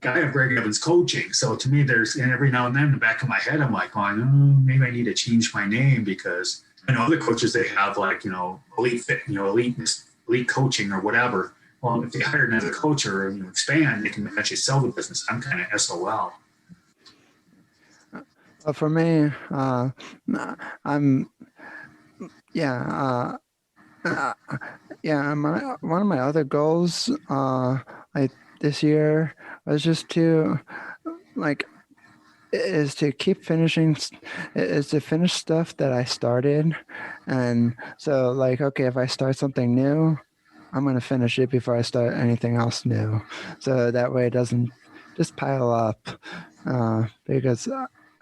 Speaker 7: I have Greg Evans coaching. So to me, and every now and then in the back of my head, I'm like, maybe I need to change my name, because I know other coaches, they have like, elite fit, elite coaching or whatever. well, if they hire another coach or expand, they can actually sell the business. I'm kind of SOL.
Speaker 6: For me, I'm yeah. One of my other goals, this year was just to is to keep finishing, is to finish stuff that I started, and so okay, if I start something new, I'm gonna finish it before I start anything else new, so that way it doesn't just pile up, because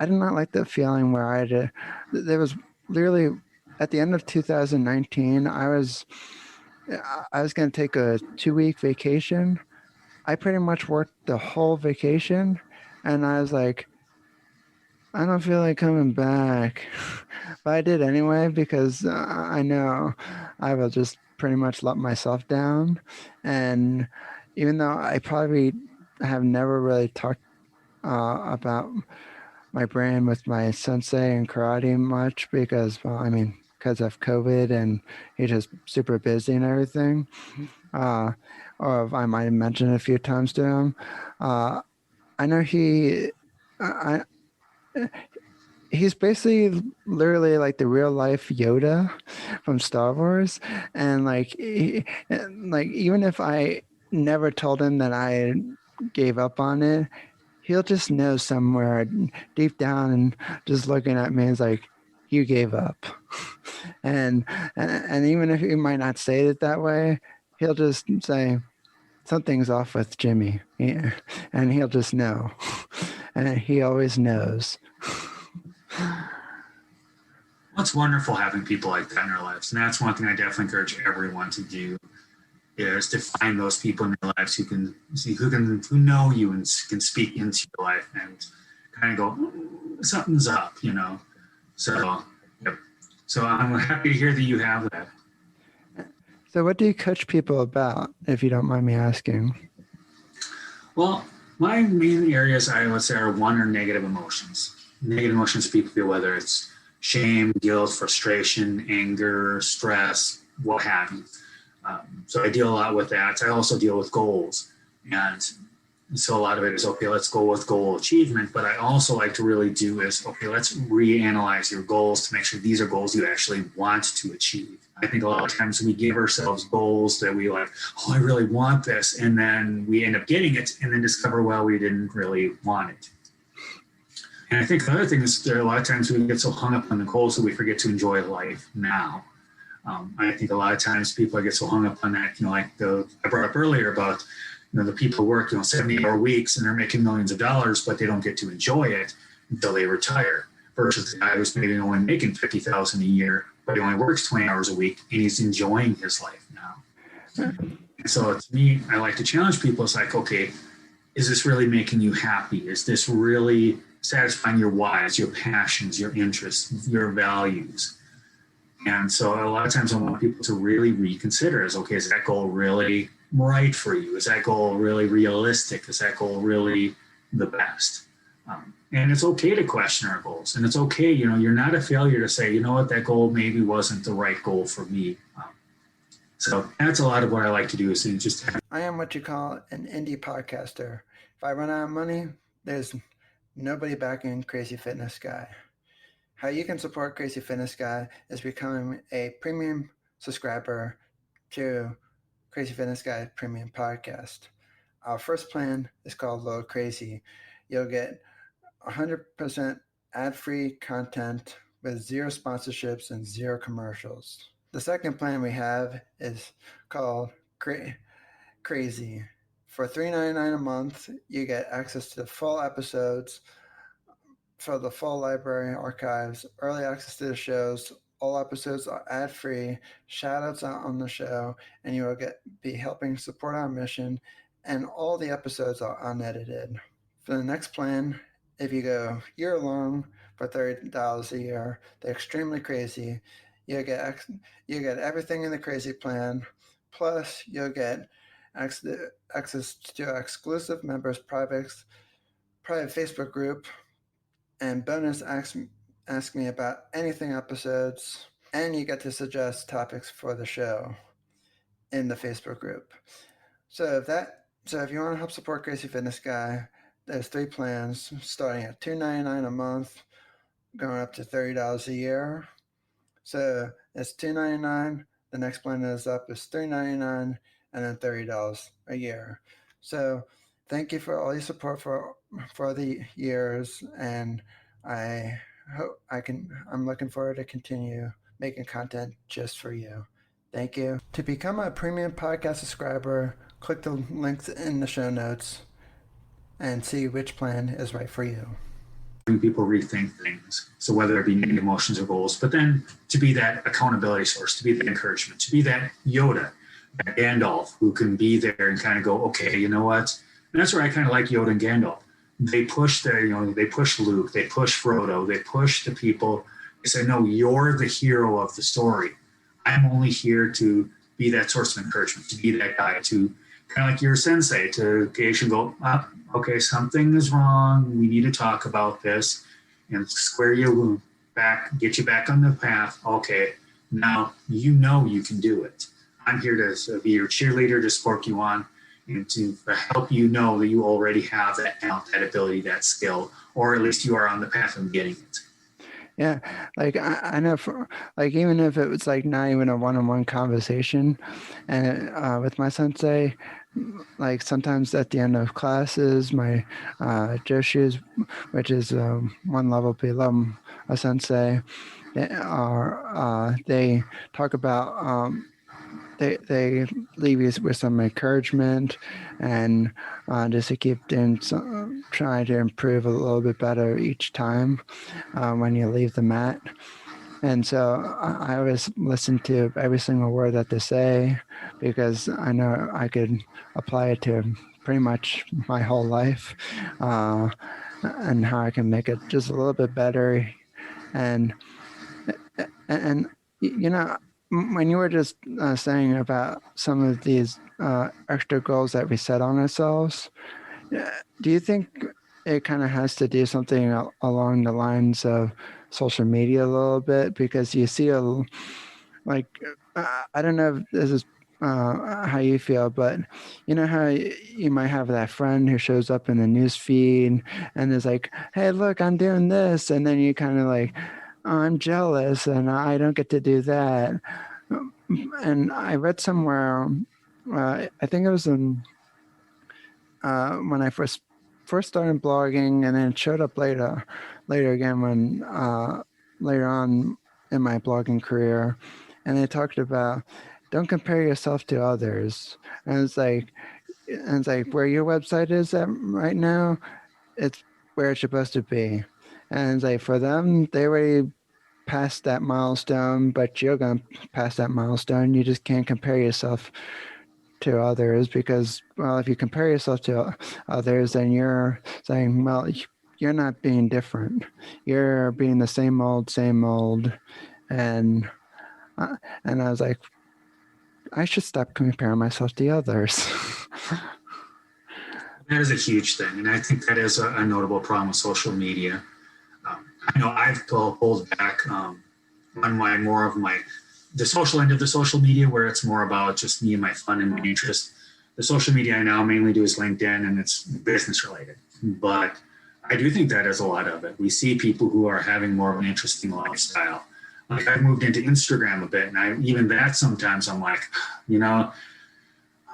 Speaker 6: I did not like the feeling where there was literally at the end of 2019, I was going to take a 2-week vacation. I pretty much worked the whole vacation, and I was like, I don't feel like coming back. But I did anyway because I know I will just pretty much let myself down. And even though I probably have never really talked about my brain with my sensei in karate much because, because of COVID and he's just super busy and everything. Or if I might have mentioned it a few times to him. I know he's basically literally like the real life Yoda from Star Wars. And even if I never told him that I gave up on it, he'll just know somewhere deep down and just looking at me is like, you gave up. and even if he might not say it that way, he'll just say, something's off with Jimmy. Yeah. And he'll just know. And he always knows.
Speaker 7: It's wonderful having people like that in our lives. And that's one thing I definitely encourage everyone to do is to find those people in their lives who know you and can speak into your life and kind of go, something's up, So, yep. So I'm happy to hear that you have that.
Speaker 6: So what do you coach people about, if you don't mind me asking?
Speaker 7: Well, my main areas, I would say, are negative emotions. Negative emotions people feel, whether it's shame, guilt, frustration, anger, stress, what have you. So I deal a lot with that. I also deal with goals. And so a lot of it is, okay, let's go with goal achievement. But I also like to really do is, okay, let's reanalyze your goals to make sure these are goals you actually want to achieve. I think a lot of times we give ourselves goals that we like, oh, I really want this. And then we end up getting it and then discover, well, we didn't really want it. And I think the other thing is there are a lot of times we get so hung up on the goals that we forget to enjoy life now. I think a lot of times people get so hung up on that, I brought up earlier about, the people who work, 70-hour weeks and they're making millions of dollars, but they don't get to enjoy it until they retire. Versus the guy who's maybe only making $50,000 a year, but he only works 20 hours a week and he's enjoying his life now. And so to me, I like to challenge people. It's like, okay, is this really making you happy? Is this really satisfying your whys, your passions, your interests, your values? And so a lot of times I want people to really reconsider is that goal really right for you? Is that goal really realistic? Is that goal really the best? And it's okay to question our goals. And it's okay, you're not a failure to say, that goal maybe wasn't the right goal for me. So that's a lot of what I like to do is to just
Speaker 6: I am what you call an indie podcaster. If I run out of money, there's nobody backing Crazy Fitness Guy. How you can support Crazy Fitness Guy is becoming a premium subscriber to Crazy Fitness Guy Premium Podcast. Our first plan is called Low Crazy. You'll get 100% ad-free content with 0 sponsorships and 0 commercials. The second plan we have is called Crazy. For $3.99 a month, you get access to the full episodes, for the full library archives, early access to the shows. All episodes are ad-free, shout-outs out on the show, and you will be helping support our mission, and all the episodes are unedited. For the next plan, if you go year-long for $30 a year, they're extremely crazy. You get everything in the crazy plan, plus you'll get access to exclusive members' private Facebook group, and bonus ask me about anything episodes, and you get to suggest topics for the show in the Facebook group. So if you want to help support Crazy Fitness Guy, there's 3 plans starting at $2.99 a month, going up to $30 a year. So it's $2.99. The next plan is up is $3.99, and then $30 a year. So thank you for all your support for the years, and I hope I'm looking forward to continue making content just for you. Thank you. To become a premium podcast subscriber, click the links in the show notes and see which plan is right for you.
Speaker 7: People rethink things. So whether it be negative emotions or goals, but then to be that accountability source, to be that encouragement, to be that Yoda, that Gandalf who can be there and kind of go, okay, you know what? And that's where I kind of like Yoda and Gandalf. They push they push Luke, they push Frodo, they push the people. They say, no, you're the hero of the story. I'm only here to be that source of encouragement, to be that guy, to kind of like your sensei, to occasionally go, okay, something is wrong. We need to talk about this and square you back, get you back on the path. Okay, now you know you can do it. I'm here to be your cheerleader, to support you on, and to help you know that you already have that talent, that ability, that skill, or at least you are on the path of getting it.
Speaker 6: Yeah, like I know, even if it was like not even a one-on-one conversation, and with my sensei, like sometimes at the end of classes, my Joshus, which is one level below a sensei, they talk about they leave you with some encouragement and just to keep trying to improve a little bit better each time when you leave the mat. And so I always listen to every single word that they say, because I know I could apply it to pretty much my whole life, and how I can make it just a little bit better. And you know, when you were just saying about some of these extra goals that we set on ourselves, do you think it kind of has to do something along the lines of social media a little bit? Because you see I don't know if this is how you feel, but you know how you might have that friend who shows up in the news feed and is like, hey, look, I'm doing this. And then you kind of like, oh, I'm jealous and I don't get to do that. And I read somewhere, I think it was in when I first started blogging, and then it showed up later again when later on in my blogging career, and they talked about don't compare yourself to others. And it's like where your website is at right now, it's where it's supposed to be. And it's like for them, they already passed that milestone, but you're going to pass that milestone. You just can't compare yourself to others, because, well, if you compare yourself to others, then you're saying, well, you're not being different. You're being the same old. And I was like, I should stop comparing myself to others.
Speaker 7: That is a huge thing. And I think that is a notable problem with social media. I know I've pulled back on the social end of the social media, where it's more about just me and my fun and my interest. The social media I now mainly do is LinkedIn, and it's business related. But I do think that is a lot of it. We see people who are having more of an interesting lifestyle. Like I've moved into Instagram a bit, and even that sometimes I'm like, you know,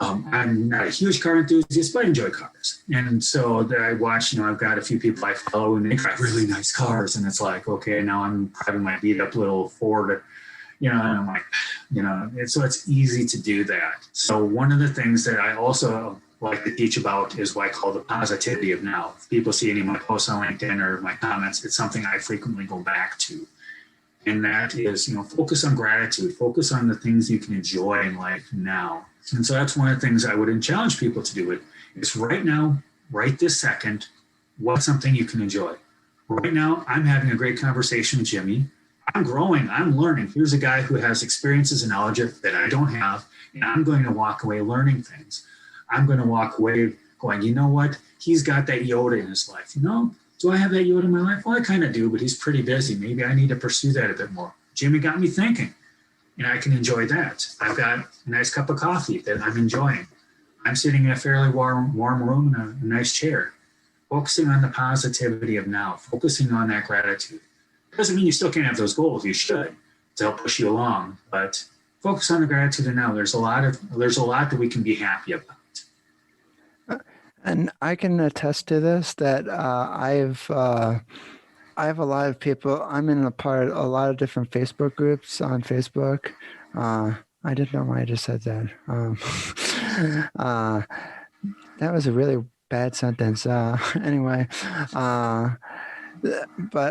Speaker 7: I'm not a huge car enthusiast, but I enjoy cars. And so that I watch, I've got a few people I follow and they drive really nice cars. And it's like, okay, now I'm driving my beat up little Ford, and I'm like, so it's easy to do that. So one of the things that I also like to teach about is what I call the positivity of now. If people see any of my posts on LinkedIn or my comments, it's something I frequently go back to. And that is, focus on gratitude, focus on the things you can enjoy in life now. And so that's one of the things I would challenge people to do is right now, right this second, what's something you can enjoy? Right now, I'm having a great conversation with Jimmy. I'm growing, I'm learning. Here's a guy who has experiences and knowledge that I don't have, and I'm going to walk away learning things. I'm going to walk away going, you know what? He's got that Yoda in his life. Do I have that Yoda in my life? Well, I kind of do, but he's pretty busy. Maybe I need to pursue that a bit more. Jimmy got me thinking, and I can enjoy that. I've got a nice cup of coffee that I'm enjoying. I'm sitting in a fairly warm room in a nice chair, focusing on the positivity of now, focusing on that gratitude. Doesn't mean you still can't have those goals. You should to help push you along, but focus on the gratitude of now. There's a lot that we can be happy about.
Speaker 6: And I can attest to this that I have a lot of people. I'm in a lot of different Facebook groups on Facebook. I didn't know why I just said that. That was a really bad sentence. Anyway, but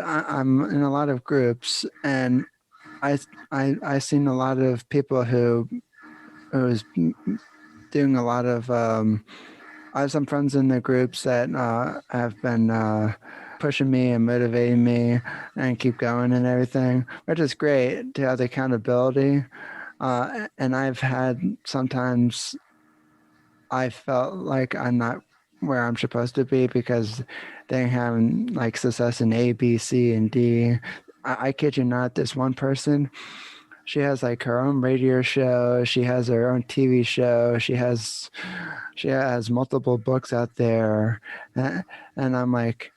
Speaker 6: I'm in a lot of groups, and I seen a lot of people who was doing a lot of. I have some friends in the groups that have been pushing me and motivating me and keep going and everything, which is great to have the accountability. And I've had sometimes I felt like I'm not where I'm supposed to be because they have like success in A, B, C, and D. I kid you not, this one person, she has like her own radio show. She has her own TV show. She has multiple books out there. And I'm like,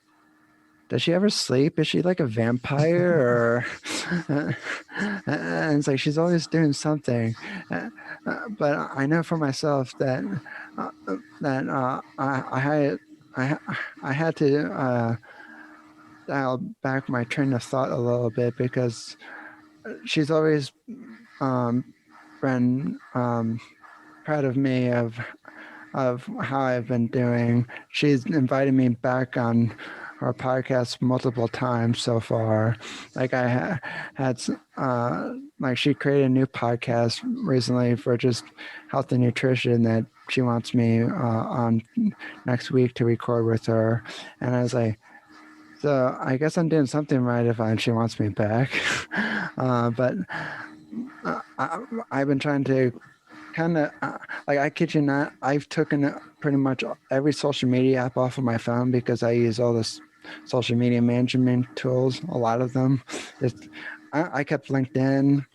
Speaker 6: does she ever sleep? Is she like a vampire? Or and it's like she's always doing something. But I know for myself that I had to dial back my train of thought a little bit because she's always been proud of me of how I've been doing. She's invited me back on her podcast multiple times so far. Like I had like she created a new podcast recently for just health and nutrition that she wants me on next week to record with her. And I was like, so I guess I'm doing something right if she wants me back. But I've been trying to kind of, like I kid you not, I've taken pretty much every social media app off of my phone because I use all this social media management tools, a lot of them. I kept LinkedIn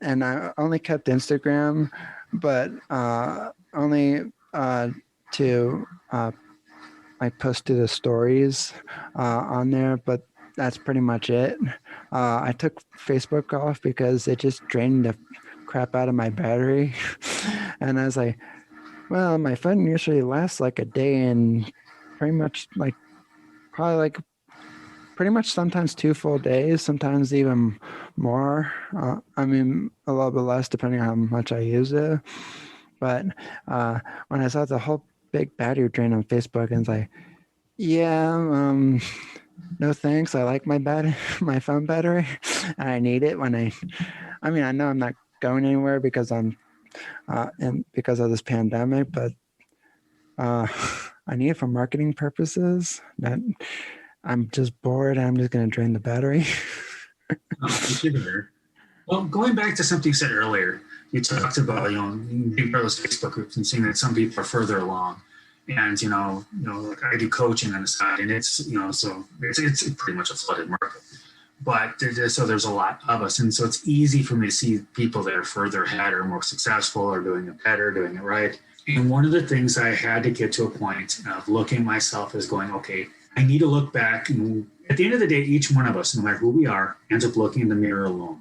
Speaker 6: and I only kept Instagram, but only to I posted the stories on there, but that's pretty much it. I took Facebook off because it just drained the crap out of my battery. And I was like, well, my phone usually lasts like a day and pretty much pretty much sometimes 2 full days, sometimes even more. I mean, a little bit less depending on how much I use it. But when I saw the whole big battery drain on Facebook, and it's like, yeah, no thanks. I like my phone battery. I need it when I mean, I know I'm not going anywhere because and because of this pandemic, but I need it for marketing purposes. That I'm just bored. I'm just going to drain the battery.
Speaker 7: Well, going back to something you said earlier, you talked about, being part of those Facebook groups and seeing that some people are further along. And, like I do coaching on the side, and it's, so it's pretty much a flooded market. But so there's a lot of us. And so it's easy for me to see people that are further ahead or more successful or doing it better, doing it right. And one of the things I had to get to a point of looking at myself as going, okay, I need to look back. And at the end of the day, each one of us, no matter who we are, ends up looking in the mirror alone.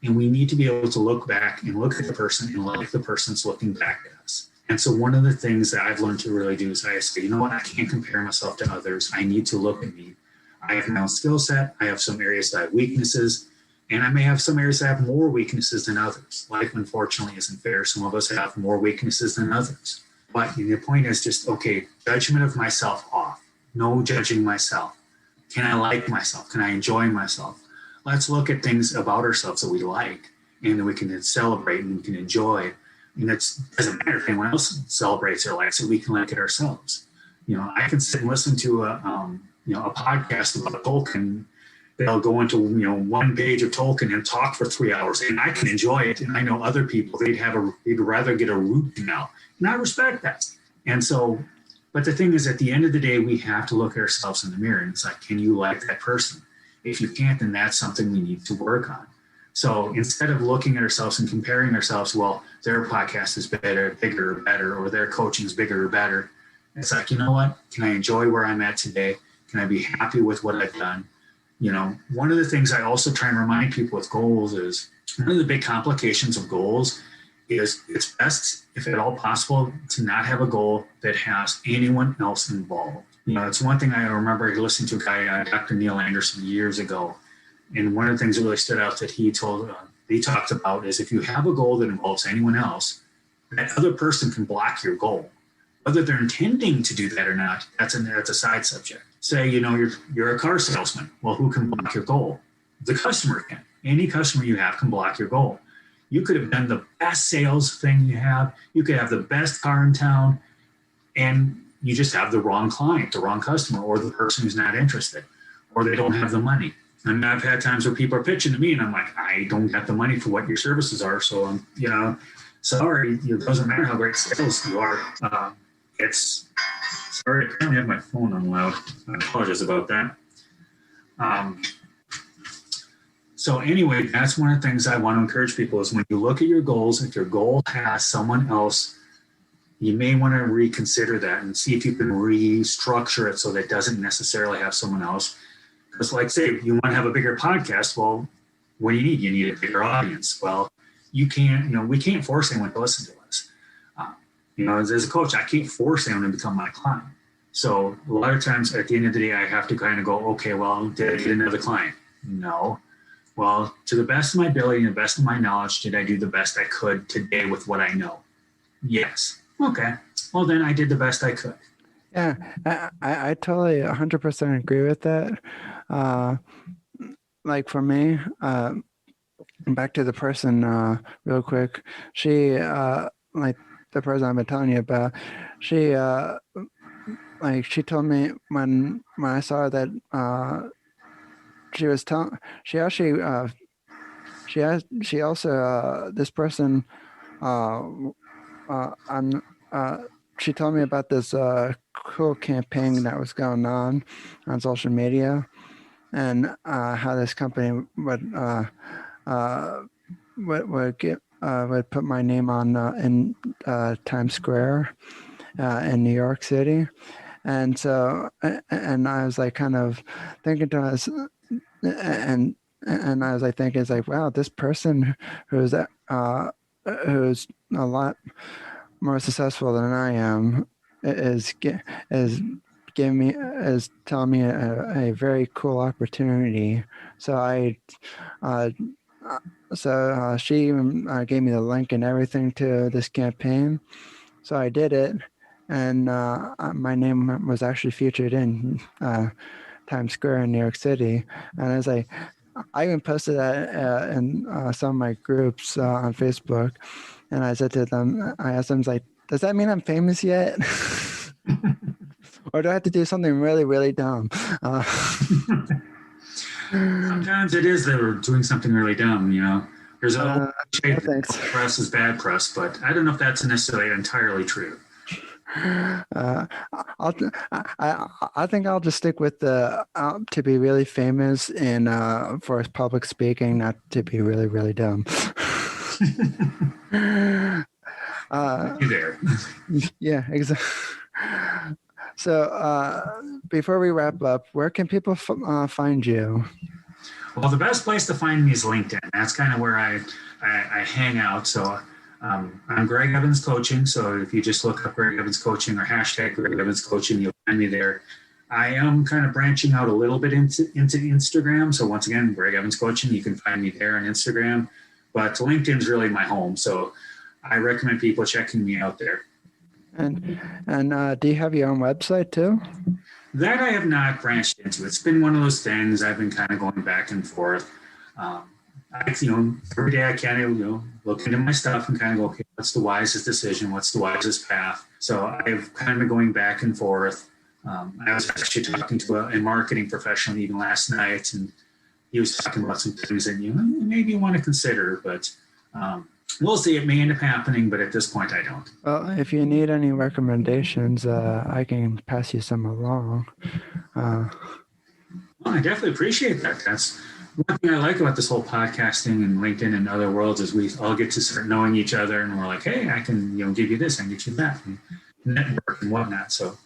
Speaker 7: And we need to be able to look back and look at the person and like the person's looking back at us. And so one of the things that I've learned to really do is I say, you know what, I can't compare myself to others. I need to look at me. I have my own skill set. I have some areas that I have weaknesses, and I may have some areas that have more weaknesses than others. Life, unfortunately, isn't fair. Some of us have more weaknesses than others. But the point is just, okay, judgment of myself off. No judging myself. Can I like myself? Can I enjoy myself? Let's look at things about ourselves that we like, and then we can celebrate and we can enjoy. And it doesn't matter if anyone else celebrates their life, so we can like it ourselves. I can sit and listen to a podcast about Tolkien. They'll go into one page of Tolkien and talk for 3 hours, and I can enjoy it. And I know other people they'd rather get a root canal, and I respect that. And so, but the thing is, at the end of the day, we have to look at ourselves in the mirror, and it's like, can you like that person? If you can't, then that's something we need to work on. So instead of looking at ourselves and comparing ourselves, well, their podcast is better, bigger, or better, or their coaching is bigger or better. It's like, you know what? Can I enjoy where I'm at today? Can I be happy with what I've done? You know, one of the things I also try and remind people with goals is one of the big complications of goals is it's best, if at all possible, to not have a goal that has anyone else involved. You know, it's one thing I remember listening to a guy, Dr. Neil Anderson, years ago. And one of the things that really stood out that he talked about is if you have a goal that involves anyone else, that other person can block your goal. Whether they're intending to do that or not, that's a side subject. Say, you know, you're a car salesman. Well, who can block your goal? The customer can. Any customer you have can block your goal. You could have done the best sales thing you have. You could have the best car in town, and you just have the wrong client, the wrong customer, or the person who's not interested, or they don't have the money. And I've had times where people are pitching to me and I'm like, I don't have the money for what your services are. So I'm, you know, sorry, it doesn't matter how great sales you are. Sorry, I currently have my phone on loud. I apologize about that. So anyway, that's one of the things I want to encourage people is when you look at your goals, if your goal has someone else, you may want to reconsider that and see if you can restructure it so that it doesn't necessarily have someone else. Because like say, you want to have a bigger podcast, well, what do you need? You need a bigger audience. Well, we can't force anyone to listen to us. As a coach, I can't force anyone to become my client. So a lot of times at the end of the day, I have to kind of go, okay, well, did I get another client? No. Well, to the best of my ability and the best of my knowledge, did I do the best I could today with what I know? Yes. Okay. Well, then I did the best I could.
Speaker 6: Yeah, I totally 100% agree with that. Like for me, back to the person real quick. She, like the person I've been telling you about, she told me when I saw that she was telling, she also, this person, she told me about this cool campaign that was going on social media, and how this company would put my name on in Times Square in New York City. And so, and I was like kind of thinking to us, and I was like thinking, it's like, wow, this person who's a lot more successful than I am is telling me a very cool opportunity. So she gave me the link and everything to this campaign. So I did it, and my name was actually featured in Times Square in New York City. And as I even posted that in some of my groups on Facebook, and I said to them, I asked them, like, does that mean I'm famous yet? Or do I have to do something really, really dumb?
Speaker 7: Sometimes it is that we're doing something really dumb, you know. There's a press is bad press, but I don't know if that's necessarily entirely true.
Speaker 6: I think I'll just stick with the to be really famous and for public speaking, not to be really, really dumb.
Speaker 7: You there?
Speaker 6: Yeah, exactly. So before we wrap up, where can people find you?
Speaker 7: Well, the best place to find me is LinkedIn. That's kind of where I hang out. So I'm Greg Evans Coaching. So if you just look up Greg Evans Coaching or hashtag Greg Evans Coaching, you'll find me there. I am kind of branching out a little bit into Instagram. So once again, Greg Evans Coaching, you can find me there on Instagram. But LinkedIn's really my home. So I recommend people checking me out there. And
Speaker 6: do you have your own website too?
Speaker 7: That I have not branched into. It's been one of those things I've been kind of going back and forth. Every day I can, look into my stuff and kind of go, okay, what's the wisest decision? What's the wisest path? So I've kind of been going back and forth. I was actually talking to a marketing professional even last night, and he was talking about some things that maybe you want to consider, but we'll see. It may end up happening, but at this point, I don't.
Speaker 6: Well, if you need any recommendations, I can pass you some along.
Speaker 7: Well, I definitely appreciate that. That's one thing I like about this whole podcasting and LinkedIn and other worlds is we all get to start knowing each other, and we're like, hey, I can give you this, I can get you that, and network and whatnot. So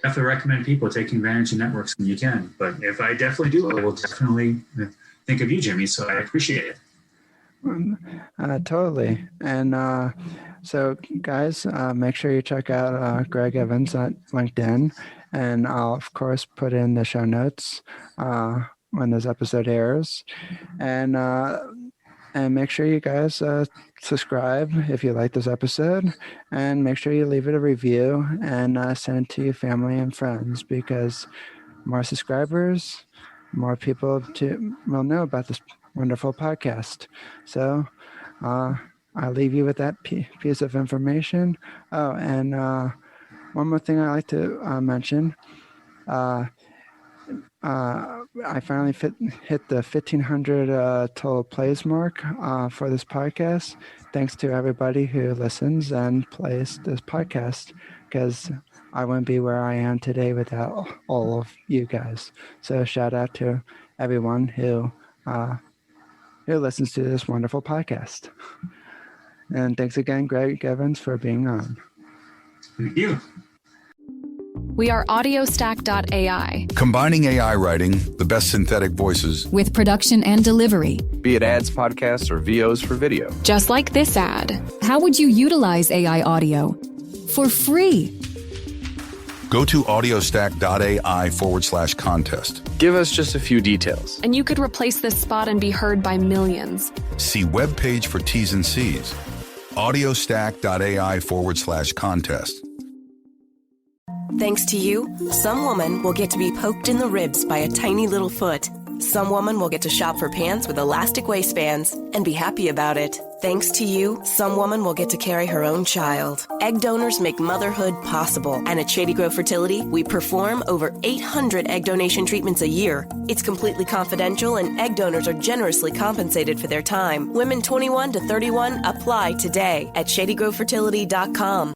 Speaker 7: definitely recommend people taking advantage of networks when you can. But if I definitely do, I will definitely think of you, Jimmy. So I appreciate it.
Speaker 6: Totally. And so, guys, make sure you check out Greg Evans at LinkedIn. And I'll, of course, put in the show notes when this episode airs. And make sure you guys subscribe if you like this episode. And make sure you leave it a review and send it to your family and friends, because more subscribers, more people will know about this wonderful podcast. So I'll leave you with that piece of information. Oh, and one more thing I like to mention. I finally hit the 1,500 total plays mark for this podcast. Thanks to everybody who listens and plays this podcast, because I wouldn't be where I am today without all of you guys. So shout out to everyone who listens to this wonderful podcast. And thanks again, Greg Evans, for being on.
Speaker 7: Thank you.
Speaker 8: We are audiostack.ai.
Speaker 2: Combining AI writing, the best synthetic voices,
Speaker 1: with production and delivery.
Speaker 3: Be it ads, podcasts, or VOs for video.
Speaker 8: Just like this ad.
Speaker 1: How would you utilize AI audio? For free.
Speaker 2: go to audiostack.ai/contest.
Speaker 3: Give us just a few details.
Speaker 8: And you could replace this spot and be heard by millions.
Speaker 2: See webpage for T's and C's. audiostack.ai/contest.
Speaker 10: Thanks to you, some woman will get to be poked in the ribs by a tiny little foot. Some woman will get to shop for pants with elastic waistbands and be happy about it. Thanks to you, some woman will get to carry her own child. Egg donors make motherhood possible. And at Shady Grove Fertility, we perform over 800 egg donation treatments a year. It's completely confidential, and egg donors are generously compensated for their time. Women 21 to 31 apply today at shadygrovefertility.com.